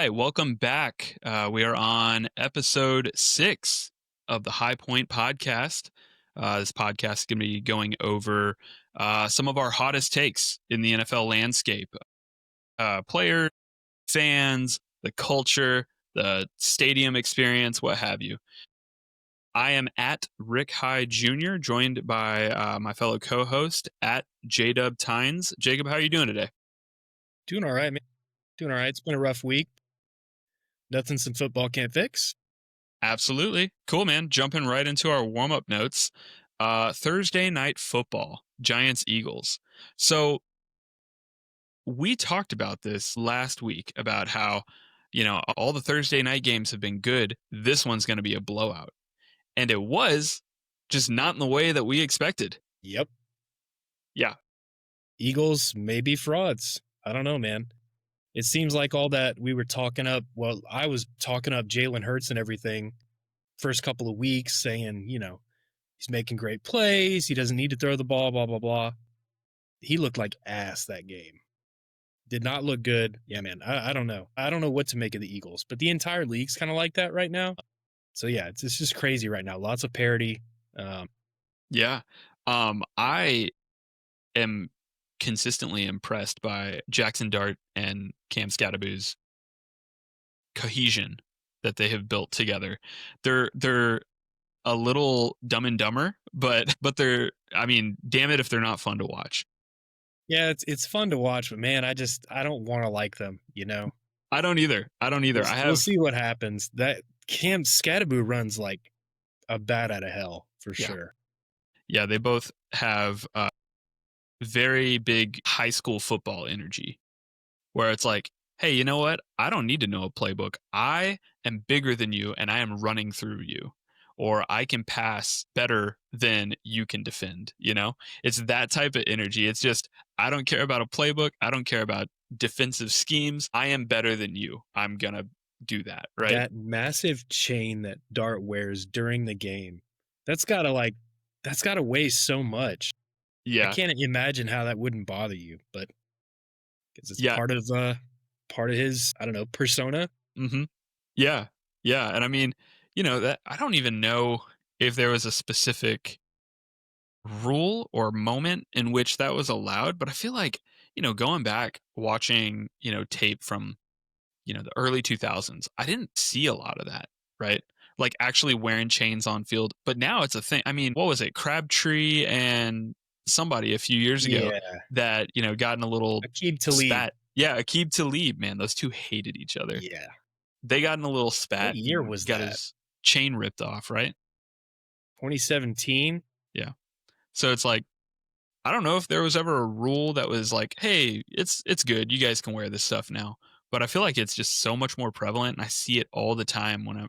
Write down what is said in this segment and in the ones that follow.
right, welcome back. We are on episode 6 of the High Point podcast. This podcast is going to be going over some of our hottest takes in the NFL landscape. Players, fans, the culture, the stadium experience, what have you. I am at Rick High Jr., joined by my fellow co-host at JDub Tynes. Jacob, how are you doing today? Doing all right, man. Doing all right. It's been a rough week. Nothing some football can't fix. Absolutely. Cool, man. Jumping right into our warm-up notes. Thursday night football, Giants Eagles. So we talked about this last week about how, all the Thursday night games have been good. This one's going to be a blowout. And it was, just not in the way that we expected. Yep. Yeah. Eagles may be frauds. I don't know, man. It seems like all that we were talking up. Well, I was talking up Jalen Hurts and everything first couple of weeks, saying, he's making great plays. He doesn't need to throw the ball, blah, blah, blah. He looked like ass that game. Did not look good. Yeah, man. I don't know. I don't know what to make of the Eagles, but the entire league's kind of like that right now. So, yeah, it's just crazy right now. Lots of parity. Yeah. I am consistently impressed by Jackson Dart and Cam Scadaboo's cohesion that they have built together. They're a little dumb and dumber, but they're, damn it if they're not fun to watch. Yeah, it's fun to watch, but man, I don't want to like them, I don't either. We'll see what happens. That Cam Scadaboo runs like a bat out of hell for sure. Yeah, they both have very big high school football energy where it's like, hey, you know what? I don't need to know a playbook. I am bigger than you and I am running through you. Or I can pass better than you can defend, It's that type of energy. It's just, I don't care about a playbook. I don't care about defensive schemes. I am better than you. I'm going to do that, right? That massive chain that Dart wears during the game, that's got to weigh so much. Yeah. I can't imagine how that wouldn't bother you, but because it's part of his, I don't know, persona. Mm-hmm. Yeah. Yeah. And that I don't even know if there was a specific rule or moment in which that was allowed, but I feel like, going back watching, tape from, the early 2000s, I didn't see a lot of that, right? Like actually wearing chains on field, but now it's a thing. What was it? Crabtree and somebody a few years ago that, got in a little Aqib Talib. spat. Yeah, Aqib Talib, man, those two hated each other. Yeah. They got in a little spat. What year was got that? His chain ripped off, right? 2017. Yeah. So it's like, I don't know if there was ever a rule that was like, hey, it's good. You guys can wear this stuff now. But I feel like it's just so much more prevalent. And I see it all the time when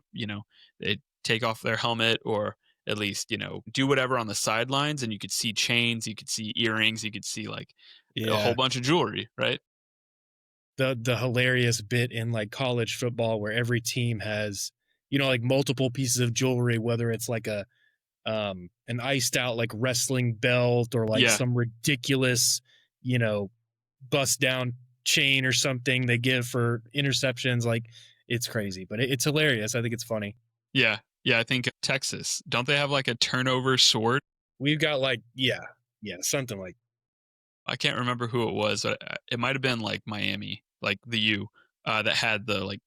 they take off their helmet or at least, do whatever on the sidelines. And you could see chains, you could see earrings, you could see like a whole bunch of jewelry, right? The hilarious bit in like college football where every team has, like multiple pieces of jewelry, whether it's like an iced out like wrestling belt or like some ridiculous, bust down chain or something they give for interceptions. Like it's crazy, but it's hilarious. I think it's funny. Yeah. I think Texas, don't they have like a turnover sword? We've got like, something like, I can't remember who it was, but it might have been like Miami, like the U, that had the like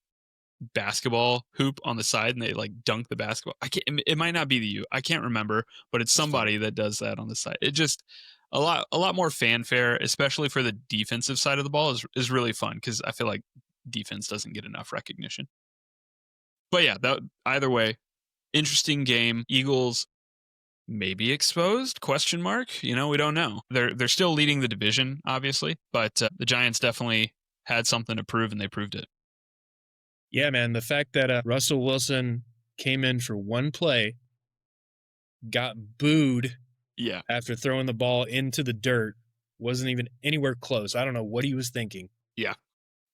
basketball hoop on the side and they like dunk the basketball. It might not be the U. I can't remember, but it's somebody that does that on the side. It just a lot more fanfare, especially for the defensive side of the ball is really fun because I feel like defense doesn't get enough recognition. But yeah, either way, interesting game. Eagles maybe exposed? ? We don't know. They're still leading the division, obviously, but the Giants definitely had something to prove, and they proved it. Yeah, man. The fact that Russell Wilson came in for one play, got booed after throwing the ball into the dirt, wasn't even anywhere close. I don't know what he was thinking. Yeah.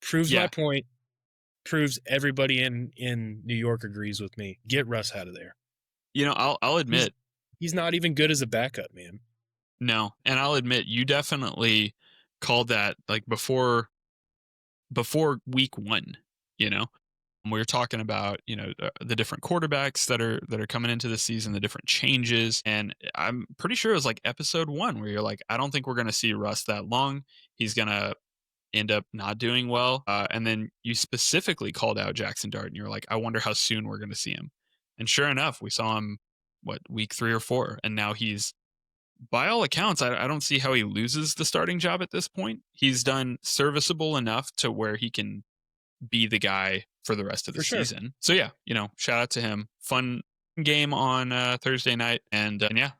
Proves my point. Proves everybody in New York agrees with me. Get Russ out of there. I'll admit. He's not even good as a backup, man. No, and I'll admit you definitely called that like before week 1. you know? We were talking about, the different quarterbacks that are coming into the season, the different changes, and I'm pretty sure it was like episode 1 where you're like, "I don't think we're gonna see Russ that long. He's gonna end up not doing well." And then you specifically called out Jackson Dart, and you're like, "I wonder how soon we're gonna see him." And sure enough, we saw him, week 3 or 4, and now he's by all accounts, I don't see how he loses the starting job at this point. He's done serviceable enough to where he can be the guy for the rest of the For sure. season. So yeah, shout out to him. Fun game on Thursday night, and yeah,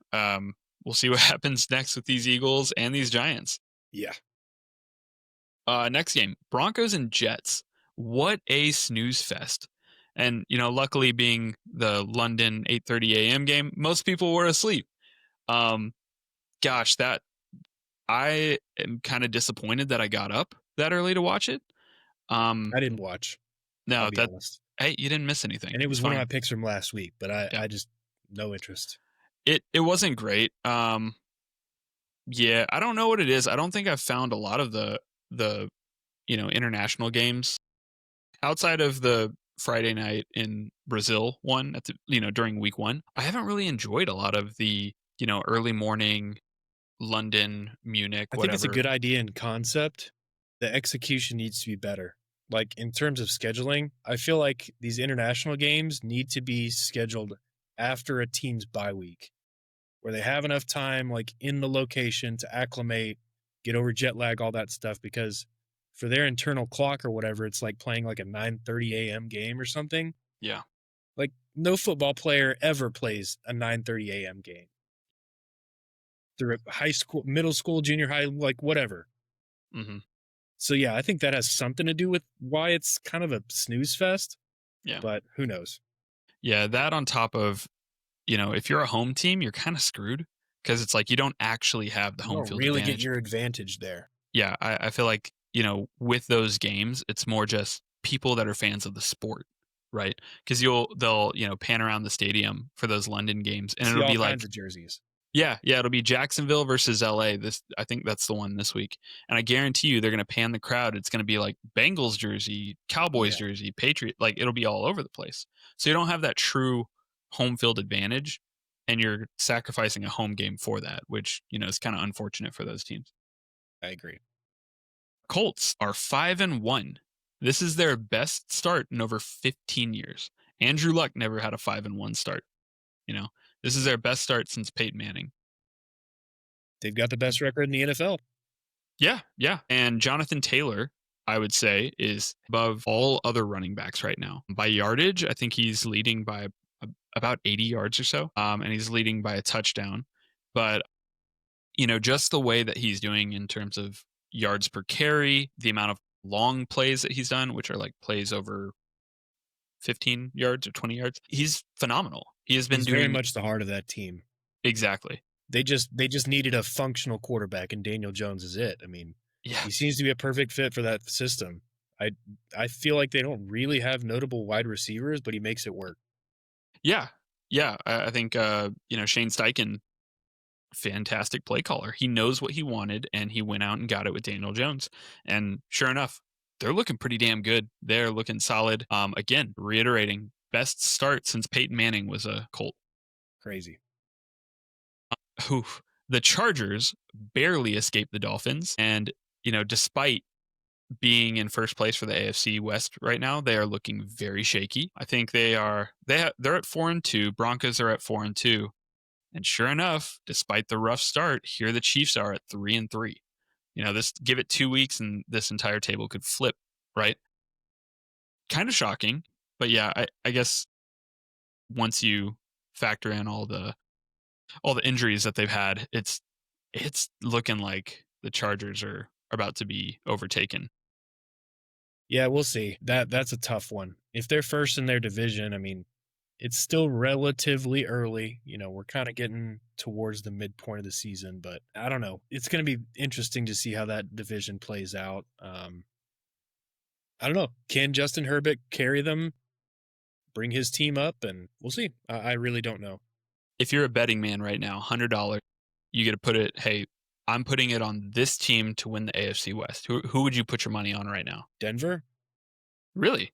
we'll see what happens next with these Eagles and these Giants. Yeah. Next game, Broncos and Jets. What a snooze fest! And luckily, being the London 8:30 a.m. game, most people were asleep. Um, Gosh, that I am kind of disappointed that I got up that early to watch it. I didn't watch, I'll No, be that honest. hey, you didn't miss anything. And it It's was one of my fine. picks from last week, but Yeah. I just no interest. It wasn't great. Yeah, I don't know what it is. I don't think I've found a lot of the international games outside of the Friday night in Brazil one at the during week 1. I haven't really enjoyed a lot of the early morning London, Munich, I think it's a whatever. good idea in concept. The execution needs to be better. Like in terms of scheduling, I feel like these international games need to be scheduled after a team's bye week, where they have enough time, like in the location, to acclimate, get over jet lag, all that stuff. Because for their internal clock or whatever, it's like playing like a 9:30 a.m. game or something. Yeah. Like no football player ever plays a 9:30 a.m. game through high school, middle school, junior high, like whatever. Mhm. So yeah, I think that has something to do with why it's kind of a snooze fest, Yeah. but who knows? Yeah, that on top of, if you're a home team, you're kind of screwed because it's like you don't actually have the You home don't field really get advantage. your advantage there. Yeah, I feel like, with those games, it's more just people that are fans of the sport, right? Because they'll, pan around the stadium for those London games and See it'll all be kinds like, of jerseys. yeah, it'll be Jacksonville versus LA. I think that's the one this week. And I guarantee you they're gonna pan the crowd. It's gonna be like Bengals jersey, Cowboys Yeah, jersey, Patriot, like it'll be all over the place. So you don't have that true home field advantage and you're sacrificing a home game for that, which, is kind of unfortunate for those teams. I agree. Colts are 5-1. This is their best start in over 15 years. Andrew Luck never had a 5-1 start. You know, this is their best start since Peyton Manning. They've got the best record in the NFL. Yeah, yeah. And Jonathan Taylor, I would say, is above all other running backs right now. By yardage, I think he's leading by about 80 yards or so. And he's leading by a touchdown. But, just the way that he's doing in terms of yards per carry, the amount of long plays that he's done, which are like plays over 15 yards or 20 yards, he's phenomenal. He has been He's very doing much the heart of that team. exactly. They just needed a functional quarterback, and Daniel Jones is it. I mean, Yeah. he seems to be a perfect fit for that system. I I feel like they don't really have notable wide receivers, but he makes it work. Yeah. Yeah. I think, Shane Steichen, fantastic play caller. He knows what he wanted and he went out and got it with Daniel Jones. And sure enough, they're looking pretty damn good. They're looking solid. Again, reiterating, best start since Peyton Manning was a Colt. Crazy. Oof. The Chargers barely escaped the Dolphins. And, despite being in first place for the AFC West right now, they are looking very shaky. I think they're at 4-2. Broncos are at 4-2. And sure enough, despite the rough start, here the Chiefs are at 3-3. This give it 2 weeks and this entire table could flip, right? Kind of shocking, but yeah, I guess once you factor in all the injuries that they've had, it's looking like the Chargers are about to be overtaken. Yeah, we'll see. That's a tough one. If they're first in their division, I mean, it's still relatively early. We're kind of getting towards the midpoint of the season, but I don't know. It's going to be interesting to see how that division plays out. I don't know. Can Justin Herbert carry them, bring his team up, and we'll see. I really don't know. If you're a betting man right now, $100, you get to put it, hey, I'm putting it on this team to win the AFC West. Who would you put your money on right now? Denver? Really?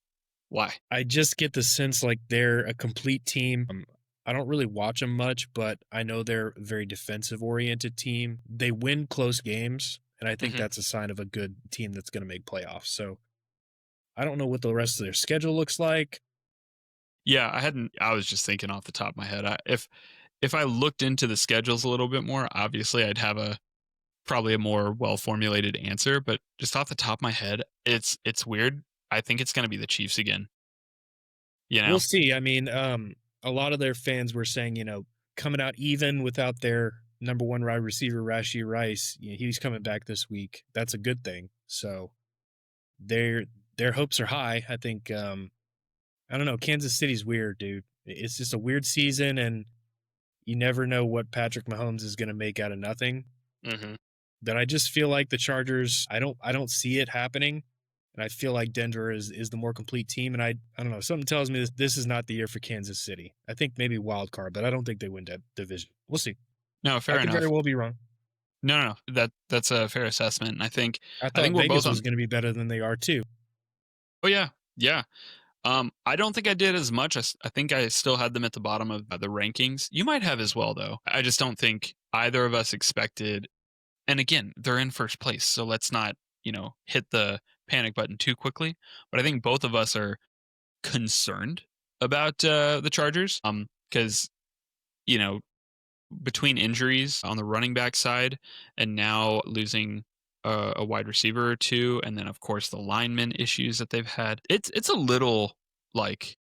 Why? I just get the sense like they're a complete team. I don't really watch them much, but I know they're a very defensive oriented team. They win close games, and I think Mhm. that's a sign of a good team that's going to make playoffs. So I don't know what the rest of their schedule looks like. Yeah, I was just thinking off the top of my head. If I looked into the schedules a little bit more, obviously I'd have a probably a more well formulated answer, but just off the top of my head, it's weird. I think it's going to be the Chiefs again, you We'll know. see. I mean, a lot of their fans were saying, coming out even without their number one wide receiver, Rashi Rice, he's coming back this week. That's a good thing. So their their hopes are high. I think I don't know, Kansas City's weird, dude. It's just a weird season and you never know what Patrick Mahomes is gonna make out of nothing. Mhm. But I just feel like the Chargers, I don't see it happening. And I feel like Denver is the more complete team. And I don't know, something tells me this is not the year for Kansas City. I think maybe wild card, but I don't think they win that division. We'll see. No, I fair could very enough. well be wrong. No, that's a fair assessment. And I I think thought we're both Vegas was on. gonna be better than they are too. Oh yeah. Yeah. I don't think I did as much. I think I still had them at the bottom of the rankings. You might have as well, though. I just don't think either of us expected. And again, they're in first place, so let's not, hit the panic button too quickly. But I think both of us are concerned about the Chargers, because you know between injuries on the running back side and now losing a wide receiver or two, and then of course the lineman issues that they've had, it's a little like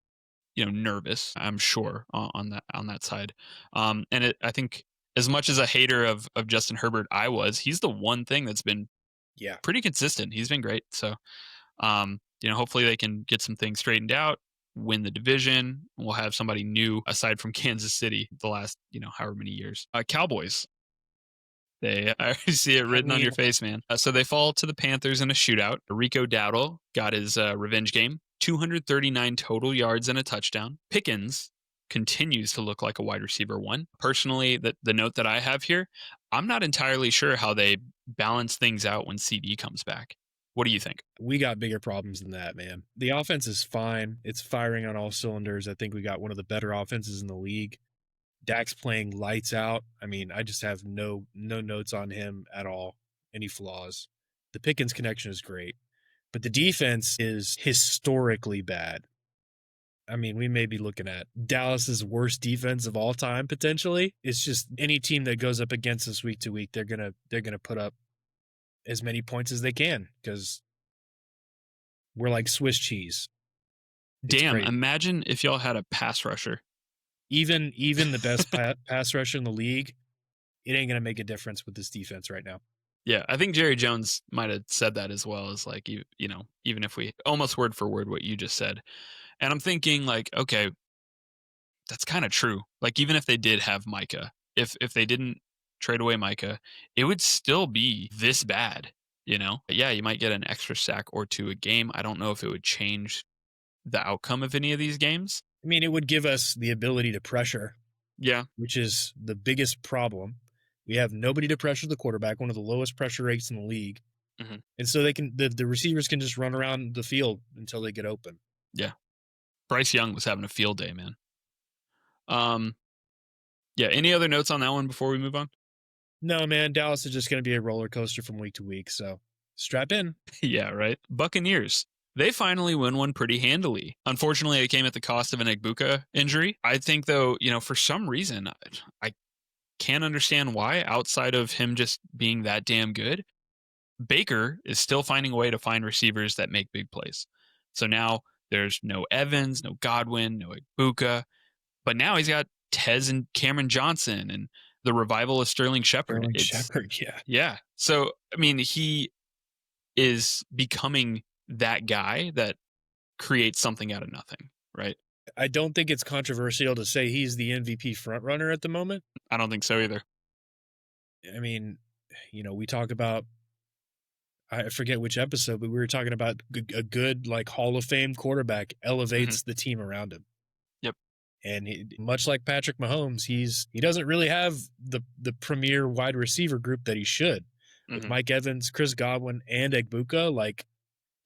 nervous, I'm sure, on that side. I think as much as a hater of Justin Herbert I was, he's the one thing that's been Yeah. pretty consistent. He's been great. So hopefully they can get some things straightened out, win the division. We'll have somebody new aside from Kansas City the last, however many years. Cowboys. I already see it I written on mean, your face, man. So they fall to the Panthers in a shootout. Rico Dowdle got his revenge game. 239 total yards and a touchdown. Pickens continues to look like a wide receiver one. Personally, the note that I have here, I'm not entirely sure how they balance things out when CD comes back. What do you think? we got bigger problems than that, man. The offense is fine. It's firing on all cylinders. I think we got one of the better offenses in the league. Dak's playing lights out. I mean, I just have no notes on him at all. Any flaws. The Pickens connection is great, but the defense is historically bad. I mean, we may be looking at Dallas's worst defense of all time potentially. It's just any team that goes up against us week to week, they're gonna put up as many points as they can because we're like Swiss cheese. It's Damn, crazy. imagine if y'all had a pass rusher. Even the best pass rusher in the league, it ain't gonna make a difference with this defense right now. Yeah, I think Jerry Jones might have said that as well, as like even if we almost word for word what you just said. And I'm thinking like, okay, that's kind of true. Like even if they did have Micah, if they didn't trade away Micah, it would still be this bad, Yeah, you might get an extra sack or two a game. I don't know if it would change the outcome of any of these games. I mean, it would give us the ability to pressure, Yeah. which is the biggest problem. We have nobody to pressure the quarterback, one of the lowest pressure rates in the league. Hmm. And so the receivers can just run around the field until they get open. Yeah. Bryce Young was having a field day, man. Um yeah, any other notes on that one before we move on? No, man, Dallas is just going to be a roller coaster from week to week. So strap in. Yeah, right. Buccaneers. They finally win one pretty handily. Unfortunately, it came at the cost of an Egbuka injury. I think, though, for some reason, I can't understand why, outside of him just being that damn good. Baker is still finding a way to find receivers that make big plays. So now there's no Evans, no Godwin, no Egbuka, but now he's got Tez and Cameron Johnson and the revival of Sterling Shepard. Sterling Shepard, yeah. Yeah. So, I mean, he is becoming that guy that creates something out of nothing, right? I don't think it's controversial to say he's the MVP frontrunner at the moment. I don't think so either. I mean, we talk about, I forget which episode, but we were talking about a good like Hall of Fame quarterback Hmm. elevates the team around him. Yep. And much like Patrick Mahomes, he doesn't really have the premier wide receiver group that he should. With Hmm. Mike Evans, Chris Godwin, and Egbuka, like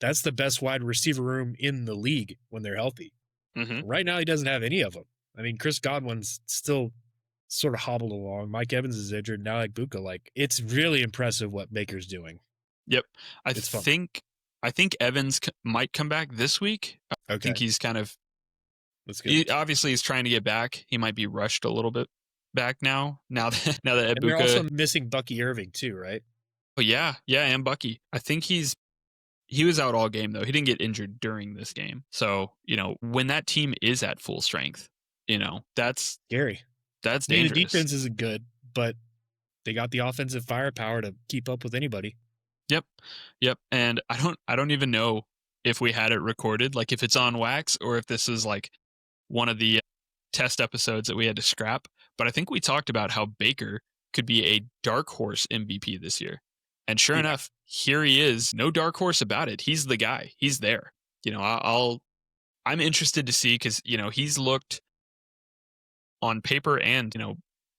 That's the best wide receiver room in the league when they're healthy. Mm-hmm. Right now, he doesn't have any of them. I mean, Chris Godwin's still sort of hobbled along. Mike Evans is injured now, like Buka. Like, it's really impressive what Baker's doing. Yep. I It's fun. think I think Evans might come back this week. I Okay, think he's kind of that's good. obviously he's trying to get back. He might be rushed a little bit back now. Now that And they're also Ibuka. missing Bucky Irving too, right? Oh yeah, and Bucky. I think he was out all game though. He didn't get injured during this game. So, when that team is at full strength, that's Gary. that's I mean, the dangerous. defense isn't good, but they got the offensive firepower to keep up with anybody. Yep. Yep. And I don't even know if we had it recorded, like if it's on wax or if this is like one of the test episodes that we had to scrap. But I think we talked about how Baker could be a dark horse MVP this year. And sure Yeah, enough, here he is. No dark horse about it. He's the guy. He's there. I'm interested to see because, he's looked on paper and,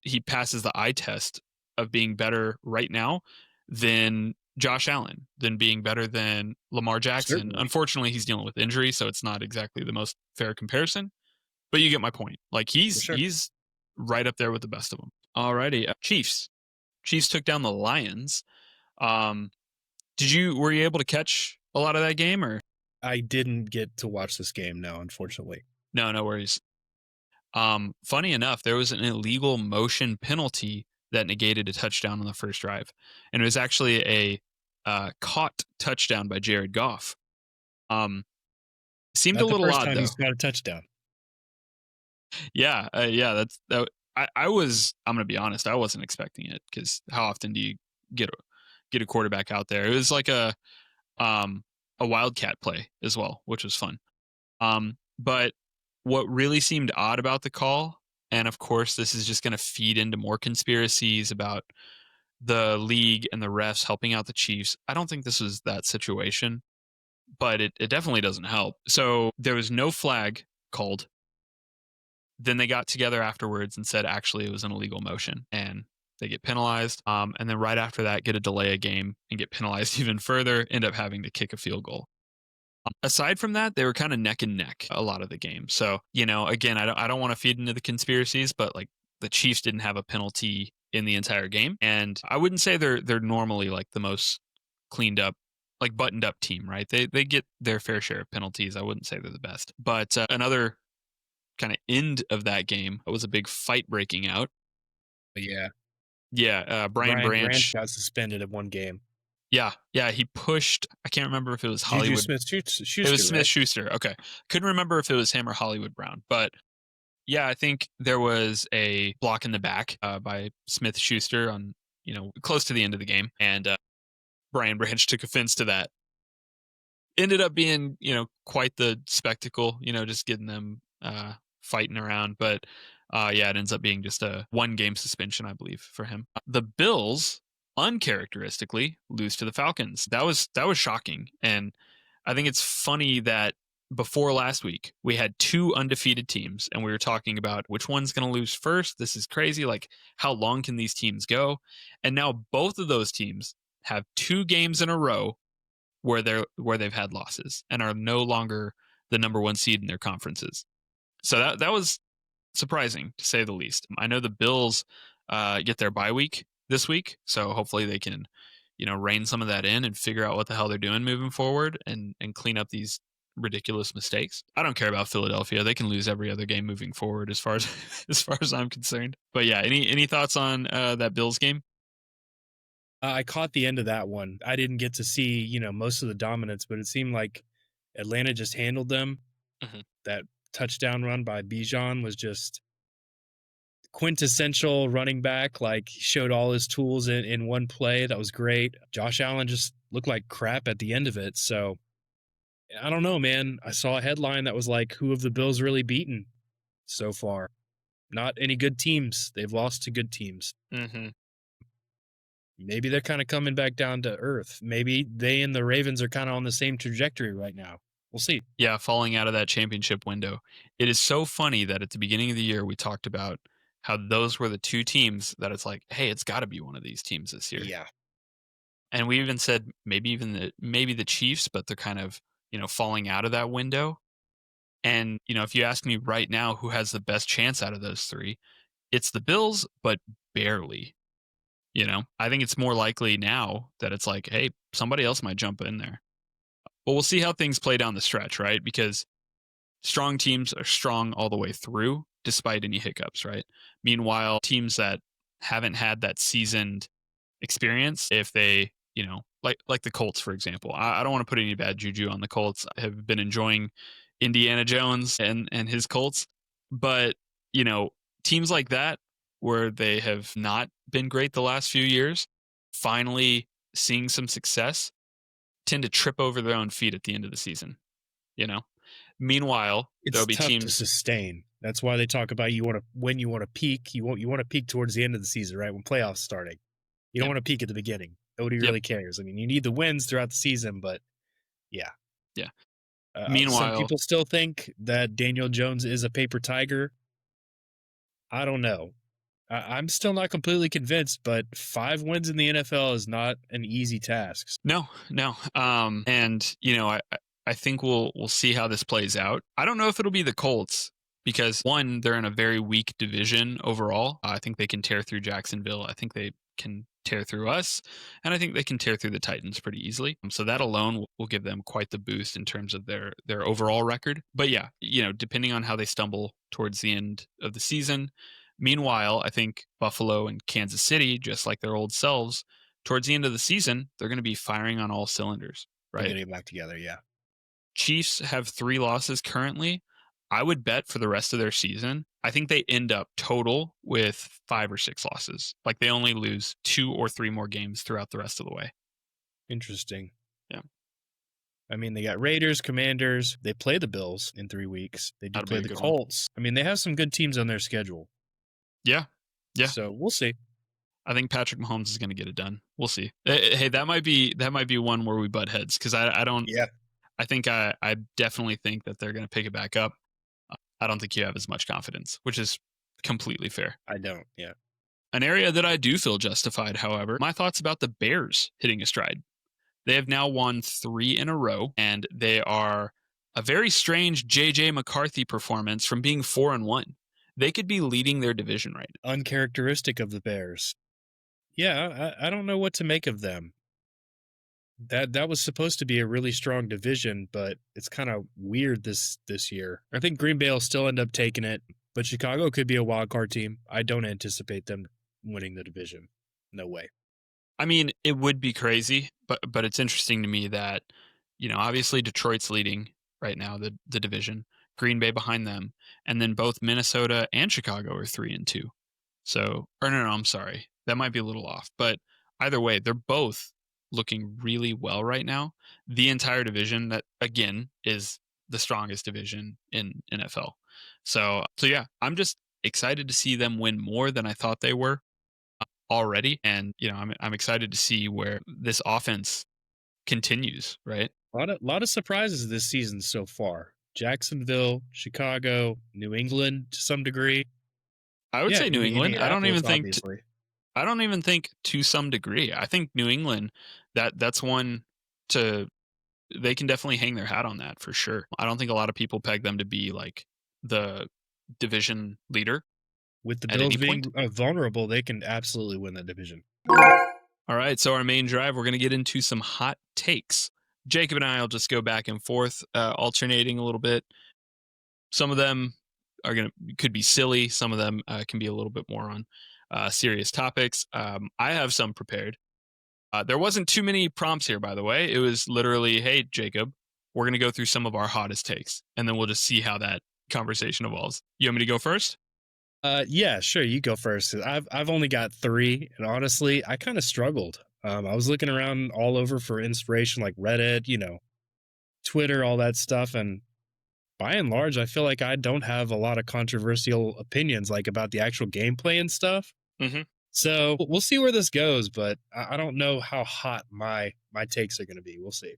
he passes the eye test of being better right now than Josh Allen, than being better than Lamar Jackson. certainly. Unfortunately, he's dealing with injury, so it's not exactly the most fair comparison. But you get my point. Like For he's sure. he's right up there with the best of them. Alrighty, Chiefs. Chiefs took down the Lions. Um, were you able to catch a lot of that game or I didn't get to watch this game now, unfortunately. no? No worries. Funny enough, there was an illegal motion penalty that negated a touchdown on the first drive, and it was actually a caught touchdown by Jared Goff. Seemed a Not the little first odd time though. he's got a touchdown. Yeah. That's that. I was. I'm gonna be honest. I wasn't expecting it because how often do you get a quarterback out there? It was like um a wildcat play as well, which was fun. But what really seemed odd about the call, and of course this is just going to feed into more conspiracies about the league and the refs helping out the Chiefs. I don't think this was that situation, but it definitely doesn't help. So there was no flag called. Then they got together afterwards and said actually it was an illegal motion and they get penalized. And then right after that, get a delay a game and get penalized even further, end up having to kick a field goal. Aside from that, they were kind of neck and neck a lot of the game. So, again, I don't want to feed into the conspiracies, but like the Chiefs didn't have a penalty in the entire game. And I wouldn't say they're normally like the most cleaned up, like buttoned up team, right? They get their fair share of penalties. I wouldn't say they're the best. But another kind of end of that game was a big fight breaking out. But yeah, Yeah, Brian Brian Branch Branch. got suspended at one game. Yeah, he pushed. I can't remember if it was Juju Hollywood. Smith-Schuster, It was Smith right? Schuster. Okay, couldn't remember if it was him or Hollywood Brown, but yeah, I think there was a block in the back by Smith Schuster on close to the end of the game, and Brian Branch took offense to that. Ended up being quite the spectacle, just getting them fighting around, but yeah, it ends up being just a 1-game suspension, I believe, for him. The Bills uncharacteristically lose to the Falcons. That was shocking, and I think it's funny that before last week we had 2 undefeated teams and we were talking about which one's going to lose first. This is crazy. Like how long can these teams go? And now both of those teams have 2 games in a row where they've had losses and are no longer the number 1 seed in their conferences. So that was surprising to say the least. I know the Bills get their bye week this week, so hopefully they can, rein some of that in and figure out what the hell they're doing moving forward and clean up these ridiculous mistakes. I don't care about Philadelphia; they can lose every other game moving forward, as far as as far as I'm concerned. But yeah, any thoughts on that Bills game? I caught the end of that one. I didn't get to see, most of the dominance, but it seemed like Atlanta just handled them. Mhm. That touchdown run by Bijan was just quintessential running back. Like he showed all his tools in one play. That was great. Josh Allen just looked like crap at the end of it. So I don't know, man. I saw a headline that was like, who have the Bills really beaten so far? Not any good teams. They've lost to good teams. Mm-hmm. Maybe they're kind of coming back down to earth. Maybe they and the Ravens are kind of on the same trajectory right now. We'll see. Yeah, falling out of that championship window. It is so funny that at the beginning of the year we talked about how those were the 2 teams that it's like, hey, it's got to be one of these teams this year. Yeah. And we even said maybe the Chiefs, but they're kind of, falling out of that window. And, if you ask me right now who has the best chance out of those three, it's the Bills, but barely. I think it's more likely now that it's like, hey, somebody else might jump in there. But we'll see how things play down the stretch, right? Because strong teams are strong all the way through, despite any hiccups, right? Meanwhile, teams that haven't had that seasoned experience, if they, like the Colts, for example. I don't want to put any bad juju on the Colts. I have been enjoying Indiana Jones and his Colts, but you know, teams like that where they have not been great the last few years, finally seeing some success, tend to trip over their own feet at the end of the season. You know. Meanwhile, It's there'll be tough to teams. sustain. That's why they talk about when you want to peak. You want to peak towards the end of the season, right? When playoffs starting. You don't Yep. want to peak at the beginning. Nobody Yep. really cares. I mean, you need the wins throughout the season, but yeah. Yeah. Some Meanwhile, people still think that Daniel Jones is a paper tiger. I don't know. I'm still not completely convinced, but 5 wins in the NFL is not an easy task. no, no. And I think we'll see how this plays out. I don't know if it'll be the Colts because one, they're in a very weak division overall. I think they can tear through Jacksonville. I think they can tear through us, and I think they can tear through the Titans pretty easily. So that alone will give them quite the boost in terms of their overall record. But yeah, depending on how they stumble towards the end of the season. Meanwhile, I think Buffalo and Kansas City, just like their old selves, towards the end of the season, they're going to be firing on all cylinders, They're right? getting back together, yeah. Chiefs have 3 losses currently. I would bet for the rest of their season, I think they end up total with 5 or 6 losses. Like they only lose 2 or 3 more games throughout the rest of the way. Interesting. Yeah. I mean, they got Raiders, Commanders. They play the Bills in 3 weeks. They do That'll be play a the good one. Colts. I mean, they have some good teams on their schedule. Yeah. Yeah. So we'll see. I think Patrick Mahomes is going to get it done. We'll see. Hey, that might be one where we butt heads because I don't. Yeah. I think I definitely think that they're going to pick it back up. I don't think you have as much confidence, which is completely fair. I don't. Yeah. An area that I do feel justified, however, my thoughts about the Bears hitting a stride. They have now won 3 in a row, and they are a very strange J.J. McCarthy performance from being 4-1. They could be leading their division right now. Uncharacteristic of the Bears. Yeah, I don't know what to make of them. That was supposed to be a really strong division, but it's kind of weird this year. I think Green Bay will still end up taking it, but Chicago could be a wild card team. I don't anticipate them winning the division. No way. I mean, it would be crazy, but it's interesting to me that, obviously Detroit's leading right now the division, Green Bay behind them, and then both Minnesota and Chicago are 3-2. So, or no, I'm sorry, that might be a little off, but either way, they're both looking really well right now. The entire division that again is the strongest division in NFL. So yeah, I'm just excited to see them win more than I thought they were already, and I'm excited to see where this offense continues. Right? Lot of surprises this season so far. Jacksonville, Chicago, New England to some degree. I would say New England. I don't even think. Obviously. I don't even think to some degree. I think New England that's one to they can definitely hang their hat on that for sure. I don't think a lot of people peg them to be like the division leader. With the at Bills any being point. vulnerable, they can absolutely win that division. All right, so our main drive, we're going to get into some hot takes. Jacob and I will just go back and forth, alternating a little bit. Some of them could be silly. Some of them can be a little bit more on serious topics. I have some prepared. There wasn't too many prompts here, by the way. It was literally, hey, Jacob, we're going to go through some of our hottest takes, and then we'll just see how that conversation evolves. You want me to go first? Yeah, sure. You go first. I've only got 3, and honestly, I kind of struggled. I was looking around all over for inspiration, like Reddit, Twitter, all that stuff, and by and large, I feel like I don't have a lot of controversial opinions, like about the actual gameplay and stuff. Mm-hmm. So we'll see where this goes, but I don't know how hot my takes are going to be. We'll see.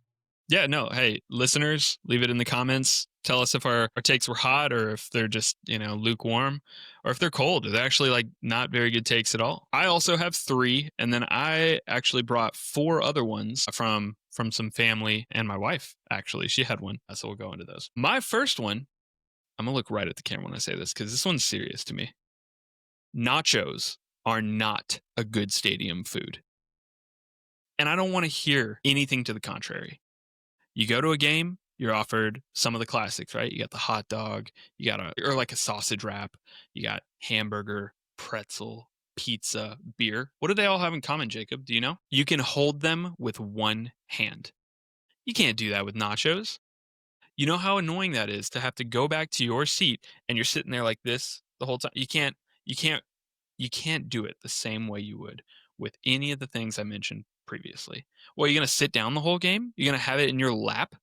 Yeah, no. Hey, listeners, leave it in the comments. Tell us if our takes were hot or if they're just, lukewarm, or if they're cold. They're actually like not very good takes at all. I also have 3, and then I actually brought 4 other ones from some family and my wife, actually. She had one. So we'll go into those. My first one, I'm gonna look right at the camera when I say this because this one's serious to me. Nachos are not a good stadium food. And I don't want to hear anything to the contrary. You go to a game, you're offered some of the classics, right? You got the hot dog, or like a sausage wrap, you got hamburger, pretzel, pizza, beer. What do they all have in common, Jacob? Do you know? You can hold them with one hand. You can't do that with nachos. You know how annoying that is to have to go back to your seat and you're sitting there like this the whole time. You can't you can't do it the same way you would with any of the things I mentioned previously. Well, you're going to sit down the whole game? You're going to have it in your lap?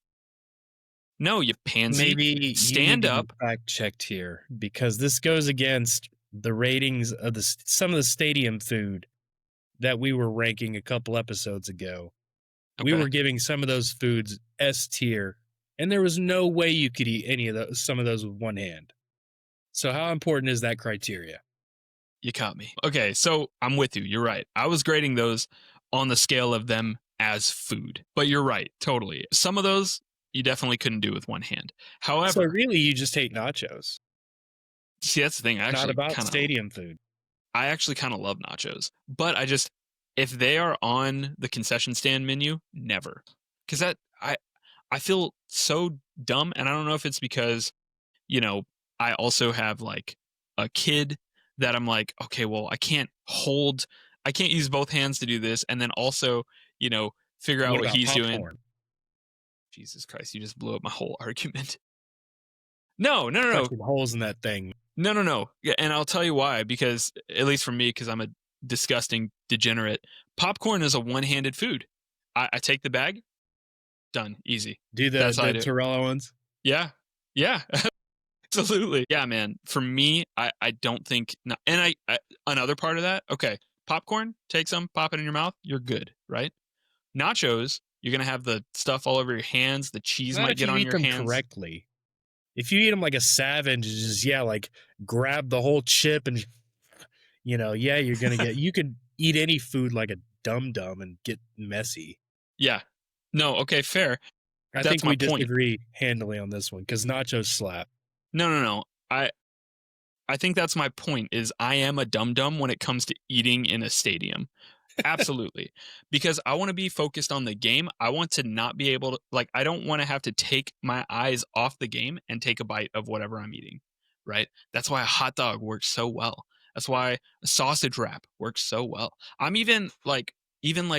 No, you pansy. Maybe you need Stand to be up. fact checked here because this goes against the ratings of some of the stadium food that we were ranking a couple episodes ago. We Okay. were giving some of those foods S tier, and there was no way you could eat some of those with one hand. So how important is that criteria? You caught me. Okay, so I'm with you. You're right. I was grading those on the scale of them as food. But you're right, totally. Some of those you definitely couldn't do with one hand. So However, really, you just hate nachos, see, that's the thing. not about stadium food. I actually kind of love nachos, but if they are on the concession stand menu, never. Because I feel so dumb, and I don't know if it's because you know I also have like a kid that I'm like, okay, well, I can't use both hands to do this, and then also figure out What what about he's doing. popcorn? Jesus Christ, you just blew up my whole argument. No, no, no, no. Punching holes in that thing. No, no, no. Yeah, and I'll tell you why. Because at least for me, because I'm a disgusting degenerate, popcorn is a one-handed food. I take the bag, done, easy. Do That's how I the do it. Torella ones? Yeah, yeah, absolutely. Yeah, man. For me, I don't think. And another part of that. Okay, popcorn. Take some, pop it in your mouth. You're good, right? Nachos. You're gonna have the stuff all over your hands. The cheese Not might if get you on eat your them hands. correctly. If you eat them like a savage, just like grab the whole chip and you're gonna get. You could eat any food like a dum dum and get messy. Yeah. No. Okay. Fair. I That's think my we point. disagree handily on this one because nachos slap. No, no, no. I think that's my point is I am a dum-dum when it comes to eating in a stadium. Absolutely. Because I want to be focused on the game. I want to not be able to I don't want to have to take my eyes off the game and take a bite of whatever I'm eating. Right? That's why a hot dog works so well. That's why a sausage wrap works so well. I'm even like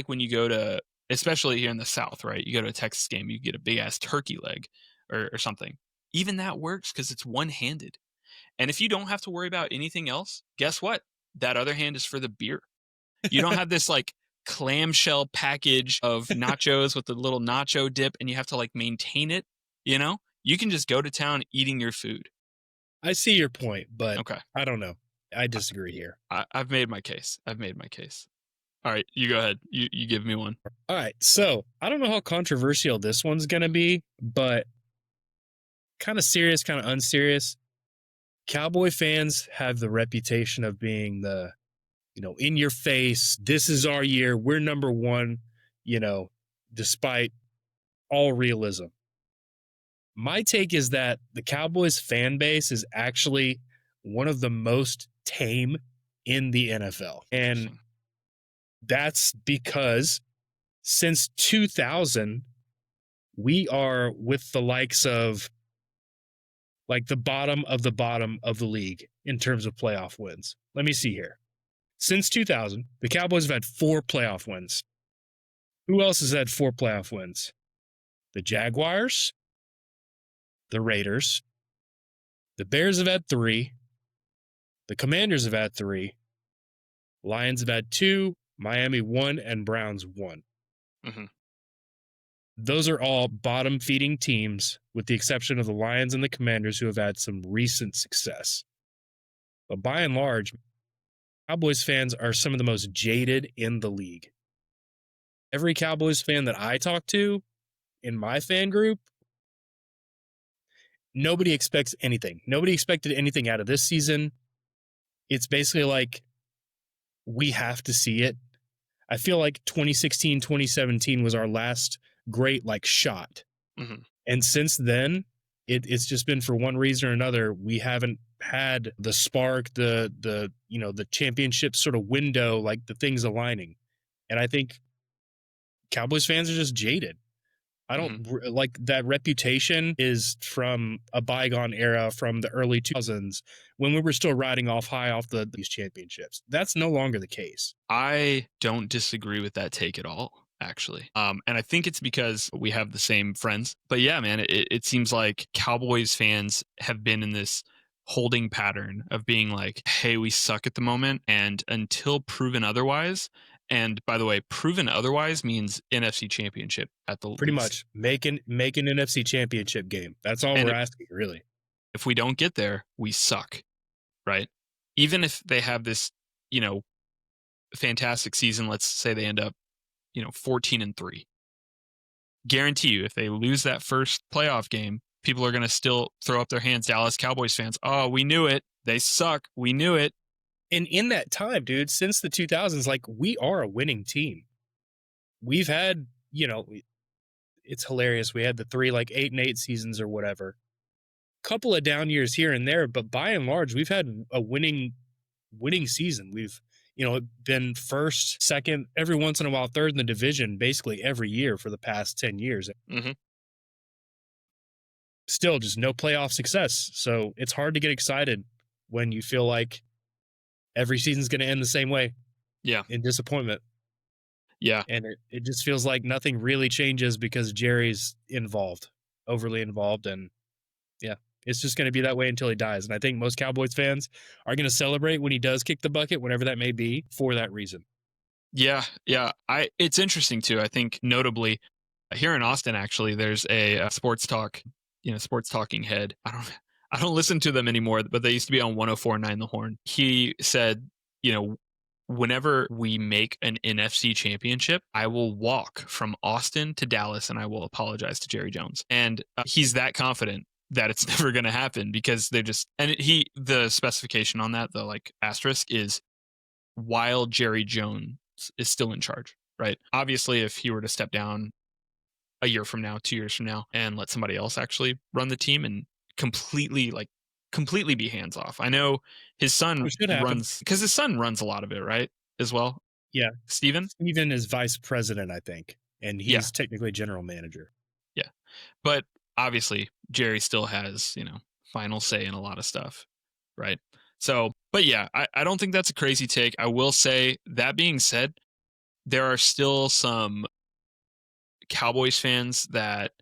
when you go to especially here in the South, right? You go to a Texas game, you get a big ass turkey leg or something. Even that works because it's one-handed. And if you don't have to worry about anything else, guess what? That other hand is for the beer. You don't have this clamshell package of nachos with the little nacho dip and you have to maintain it, You can just go to town eating your food. I see your point, but Okay. I don't know. I disagree here. I've made my case. All right, you go ahead. You give me one. All right. So I don't know how controversial this one's going to be, but kind of serious, kind of unserious. Cowboy fans have the reputation of being the, in your face, this is our year, we're number one, despite all realism. My take is that the Cowboys fan base is actually one of the most tame in the NFL. And that's because since 2000, we are with the likes of the bottom of the league in terms of playoff wins. Let me see here. Since 2000, the Cowboys have had 4 playoff wins. Who else has had 4 playoff wins? The Jaguars, the Raiders, the Bears have had 3, the Commanders have had 3, Lions have had 2, Miami 1, and Browns 1. Mm-hmm. Those are all bottom-feeding teams, with the exception of the Lions and the Commanders, who have had some recent success. But by and large, Cowboys fans are some of the most jaded in the league. Every Cowboys fan that I talk to in my fan group nobody expects anything. Nobody expected anything out of this season. It's basically like we have to see it. I feel like 2016, 2017 was our last great like shot. Mhm. And since then, it's just been for one reason or another, we haven't had the spark, the championship sort of window, like the things aligning. And I think Cowboys fans are just jaded. I don't like that reputation is from a bygone era from the early 2000s when we were still riding off high off these championships. That's no longer the case. I don't disagree with that take at all, actually. And I think it's because we have the same friends. But yeah, man, it seems like Cowboys fans have been in this holding pattern of being like, hey, we suck at the moment. And until proven otherwise, and by the way, proven otherwise means NFC championship at the Pretty least. much make an NFC championship game. That's all And we're asking, really. if we don't get there, we suck, right? Even if they have this, you know, fantastic season, let's say they end up 14-3. Guarantee you, if they lose that first playoff game, people are going to still throw up their hands. Dallas Cowboys fans, oh, we knew it. They suck. We knew it. And in that time, dude, since the 2000s, like we are a winning team. We've had, it's hilarious. We had the 3 like 8-8 seasons or whatever. Couple of down years here and there, but by and large, we've had a winning season. We've been first, second, every once in a while, third in the division, basically every year for the past 10 years. Mm-hmm. Still, just no playoff success. So it's hard to get excited when you feel like every season's going to end the same way. Yeah. In disappointment. Yeah. And it just feels like nothing really changes because Jerry's overly involved. And yeah, it's just going to be that way until he dies. And I think most Cowboys fans are going to celebrate when he does kick the bucket, whenever that may be, for that reason. Yeah. Yeah. It's interesting too. I think notably here in Austin, actually, there's a sports talking head. I don't listen to them anymore, but they used to be on 104.9 The Horn. He said, whenever we make an NFC championship, I will walk from Austin to Dallas and I will apologize to Jerry Jones. And he's that confident that it's never going to happen because the specification on that, the like asterisk, is while Jerry Jones is still in charge, right? Obviously, if he were to step down a year from now, 2 years from now, and let somebody else actually run the team and completely be hands off. I know his son runs, because his son runs a lot of it, right? As well. Yeah. Steven is vice president, I think. And he's technically general manager. Yeah. But obviously Jerry still has, final say in a lot of stuff. Right. So, but yeah, I don't think that's a crazy take. I will say, that being said, there are still some Cowboys fans that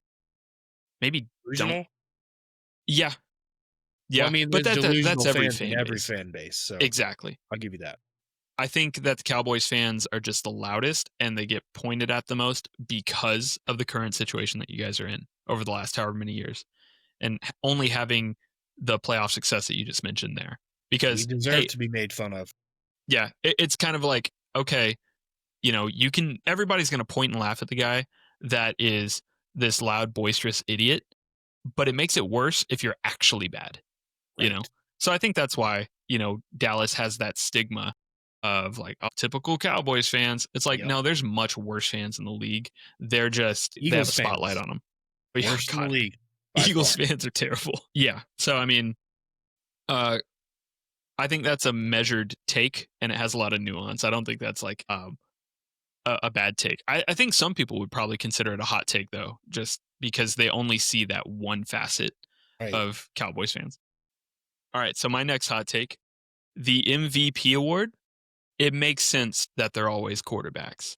maybe Regional? Yeah. Yeah. Well, I mean, but that's every fan base. So exactly. I'll give you that. I think that the Cowboys fans are just the loudest and they get pointed at the most because of the current situation that you guys are in over the last however many years, and only having the playoff success that you just mentioned there. Because we deserve to be made fun of. Yeah. It's kind of like, okay, everybody's going to point and laugh at the guy that is this loud, boisterous idiot, but it makes it worse if you're actually bad, right. So I think that's why, Dallas has that stigma of like, oh, typical Cowboys fans. It's like, no, there's much worse fans in the league. They're just, they have a spotlight on them. But worst in the league. Eagles fans are terrible. Yeah. So, I mean, I think that's a measured take and it has a lot of nuance. I don't think that's like a bad take. I think some people would probably consider it a hot take, though, just because they only see that one facet of Cowboys fans. All right, so my next hot take, the MVP award, it makes sense that they're always quarterbacks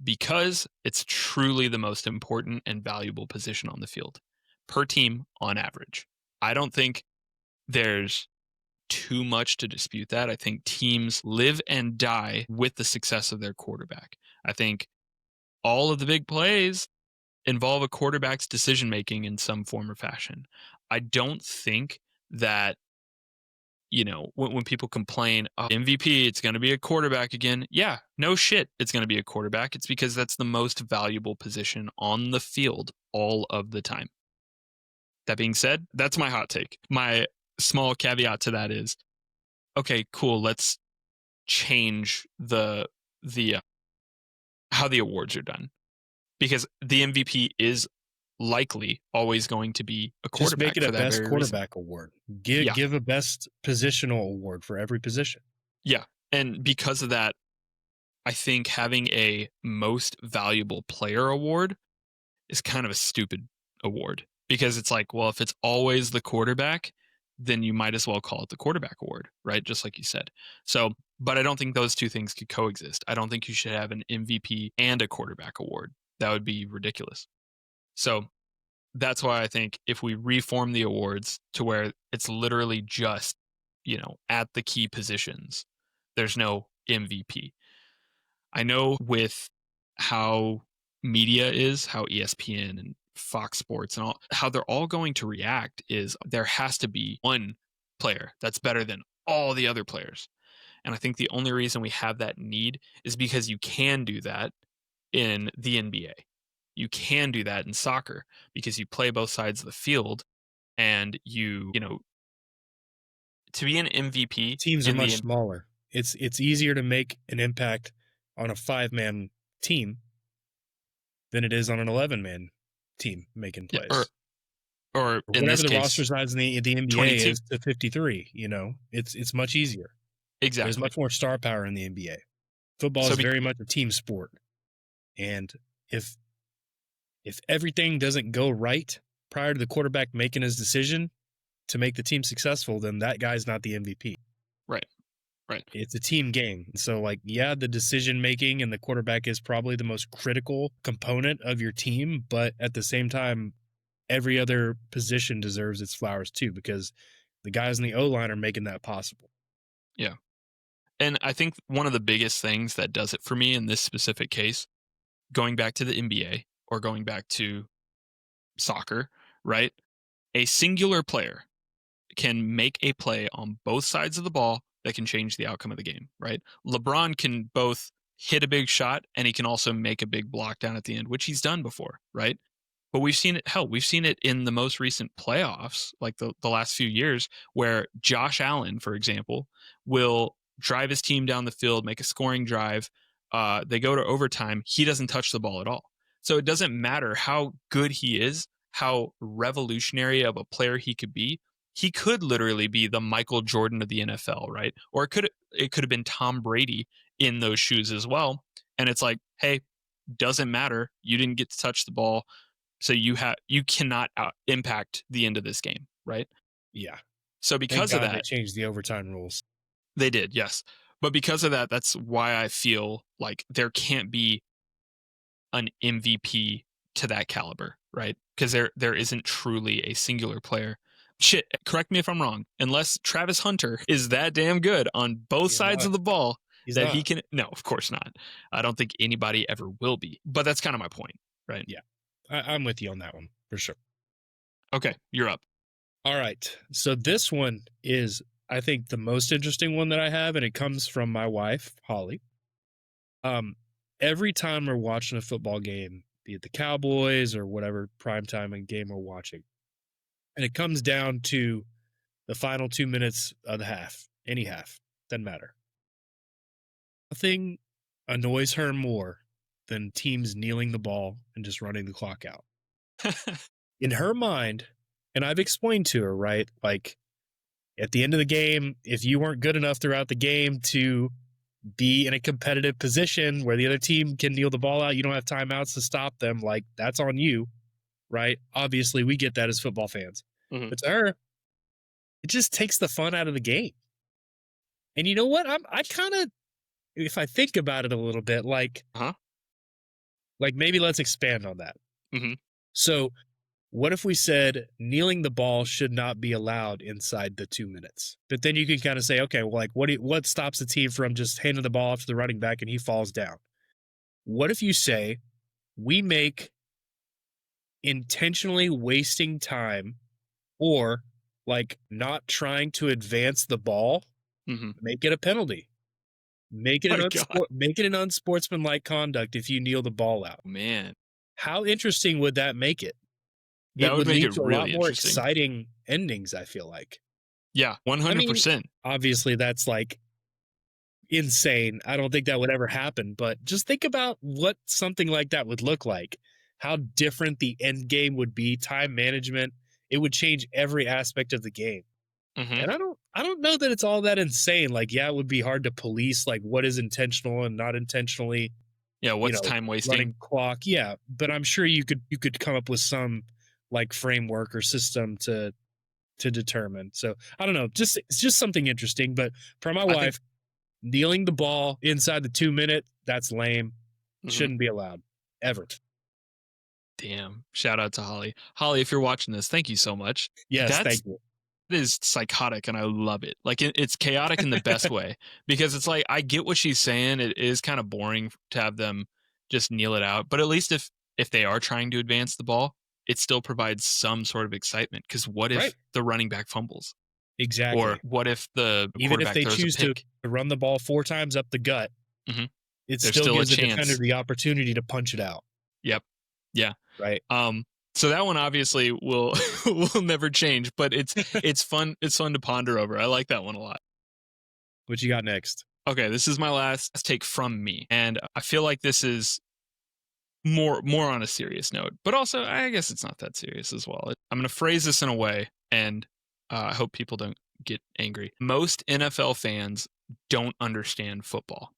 because it's truly the most important and valuable position on the field per team on average. I don't think there's too much to dispute that. I think teams live and die with the success of their quarterback. I think all of the big plays involve a quarterback's decision making in some form or fashion. I don't think that, when people complain, oh, MVP, it's going to be a quarterback again. Yeah, no shit, it's going to be a quarterback. It's because that's the most valuable position on the field all of the time. That being said, that's my hot take. My small caveat to that is, okay, cool, let's change the how the awards are done, because the MVP is likely always going to be a Just make quarterback it a for that best very reason. quarterback award. Yeah. Give a best positional award for every position. Yeah. And because of that, I think having a most valuable player award is kind of a stupid award, because it's like, well, if it's always the quarterback, then you might as well call it the quarterback award, right? Just like you said. So, but I don't think those two things could coexist. I don't think you should have an MVP and a quarterback award. That would be ridiculous. So, that's why I think if we reform the awards to where it's literally just, at the key positions, there's no MVP. I know with how media is, how ESPN and Fox Sports and all, how they're all going to react is there has to be one player that's better than all the other players. And I think the only reason we have that need is because you can do that in the NBA. You can do that in soccer because you play both sides of the field, and to be an MVP Teams are in much the smaller. It's easier to make an impact on a 5-man team than it is on an 11-man team making yeah, plays. or in Whatever this the case, roster size in the NBA 22. is to 53, it's much easier. Exactly. There's much more star power in the NBA. Football So is very much a team sport. And if everything doesn't go right prior to the quarterback making his decision to make the team successful, then that guy's not the MVP. Right. It's a team game. So, the decision making and the quarterback is probably the most critical component of your team. But at the same time, every other position deserves its flowers too, because the guys in the O-line are making that possible. Yeah. And I think one of the biggest things that does it for me in this specific case, going back to the NBA or going back to soccer, right? A singular player can make a play on both sides of the ball that can change the outcome of the game, right? LeBron can both hit a big shot and he can also make a big block down at the end, which he's done before, right? But we've seen it, we've seen it in the most recent playoffs, like the last few years, where Josh Allen, for example, will drive his team down the field, make a scoring drive. They go to overtime. He doesn't touch the ball at all. So it doesn't matter how good he is, how revolutionary of a player he could be. He could literally be the Michael Jordan of the NFL, right? Or it could have been Tom Brady in those shoes as well. And it's like, hey, doesn't matter. You didn't get to touch the ball. So you cannot impact the end of this game, right? Yeah. So because of they that, changed the overtime rules. they did, yes. But because of that, that's why I feel like there can't be an MVP to that caliber, right? Because there isn't truly a singular player. Shit, correct me if I'm wrong. Unless Travis Hunter is that damn good on both sides of the ball that he can. No, of course not. I don't think anybody ever will be. But that's kind of my point, right? Yeah. I'm with you on that one for sure. Okay, you're up. All right. So this one is, I think, the most interesting one that I have, and it comes from my wife, Holly. Every time we're watching a football game, be it the Cowboys or whatever primetime game we're watching, and it comes down to the final 2 minutes of the half, any half, doesn't matter. Nothing annoys her more than teams kneeling the ball and just running the clock out. In her mind, and I've explained to her, right, like at the end of the game, if you weren't good enough throughout the game to be in a competitive position where the other team can kneel the ball out, you don't have timeouts to stop them, like that's on you, right? Obviously, we get that as football fans. Mm-hmm. But to her, it just takes the fun out of the game. And you know what? I kind of, if I think about it a little bit, like maybe let's expand on that. Mm-hmm. So what if we said kneeling the ball should not be allowed inside the 2 minutes? But then you can kind of say, okay, well, like what stops the team from just handing the ball off to the running back and he falls down? What if you say we make intentionally wasting time or like not trying to advance the ball, make it a penalty. Make it an unsportsmanlike conduct if you kneel the ball out. Man, how interesting would that make it? That It would would make lead it to a lot really more interesting. exciting endings, I feel like. Yeah, I mean, 100%. obviously that's like insane. I don't think that would ever happen, but just think about what something like that would look like. How different the end game would be, time management. It would change every aspect of the game. Mhm. And I don't know that it's all that insane. Like, yeah, it would be hard to police like what is intentional and not intentionally, Yeah, what's time wasting? running clock. Yeah, but I'm sure you could come up with some like framework or system to determine. So I don't know. Just it's just something interesting. But for my I think wife, kneeling the ball inside the 2 minute, that's lame. mhm. Shouldn't be allowed. Ever. Damn. Shout out to Holly. Holly, if you're watching this, thank you so much. Yes, That's thank you. It is psychotic and I love it. Like it's chaotic in the best way because it's like I get what she's saying. It is kind of boring to have them just kneel it out, but at least if they are trying to advance the ball, it still provides some sort of excitement because what Right. if the running back fumbles or Exactly. what if the Even if quarterback they throws a choose to pick? run the ball 4 times up the gut, Mhm. it There's still still a gives the defender chance. the opportunity to punch it out. Yep. Yeah. Right. So that one obviously will will never change, but it's fun. It's fun to ponder over. I like that one a lot. What you got next? Okay, this is my last take from me, and I feel like this is more on a serious note, but also I guess it's not that serious as well. I'm going to phrase this in a way, and I hope people don't get angry. Most NFL fans don't understand football,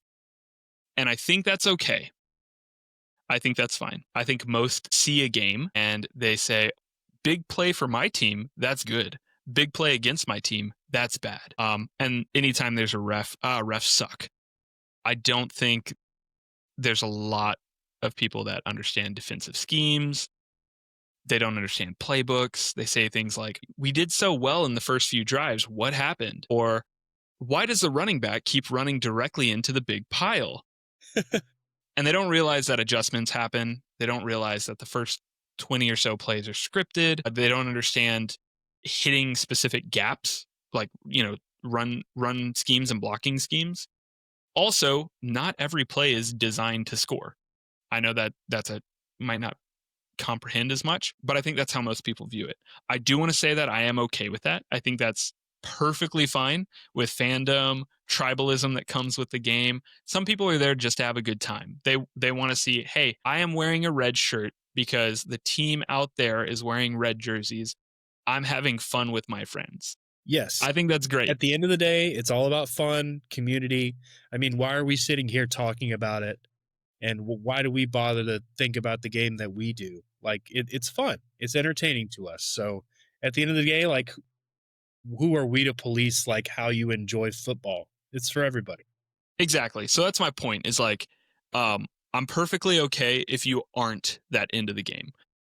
and I think that's okay. I think that's fine. I think most see a game and they say, "Big play for my team, that's good. Big play against my team, that's bad." And anytime there's a refs suck. I don't think there's a lot of people that understand defensive schemes. They don't understand playbooks. They say things like, "We did so well in the first few drives. What happened?" Or, "Why does the running back keep running directly into the big pile?" And they don't realize that adjustments happen. They don't realize that the first 20 or so plays are scripted. They don't understand hitting specific gaps, like, run schemes and blocking schemes. Also, not every play is designed to score. I know that might not comprehend as much, but I think that's how most people view it. I do want to say that I am okay with that. I think that's perfectly fine with fandom, tribalism that comes with the game. Some people are there just to have a good time. They want to see, "Hey, I am wearing a red shirt because the team out there is wearing red jerseys. I'm having fun with my friends." Yes. I think that's great. At the end of the day, it's all about fun, community. I mean, why are we sitting here talking about it? And why do we bother to think about the game that we do? Like, it's fun. It's entertaining to us. So at the end of the day, like, who are we to police like how you enjoy football? It's for everybody. Exactly. So that's my point is like, I'm perfectly okay if you aren't that into the game.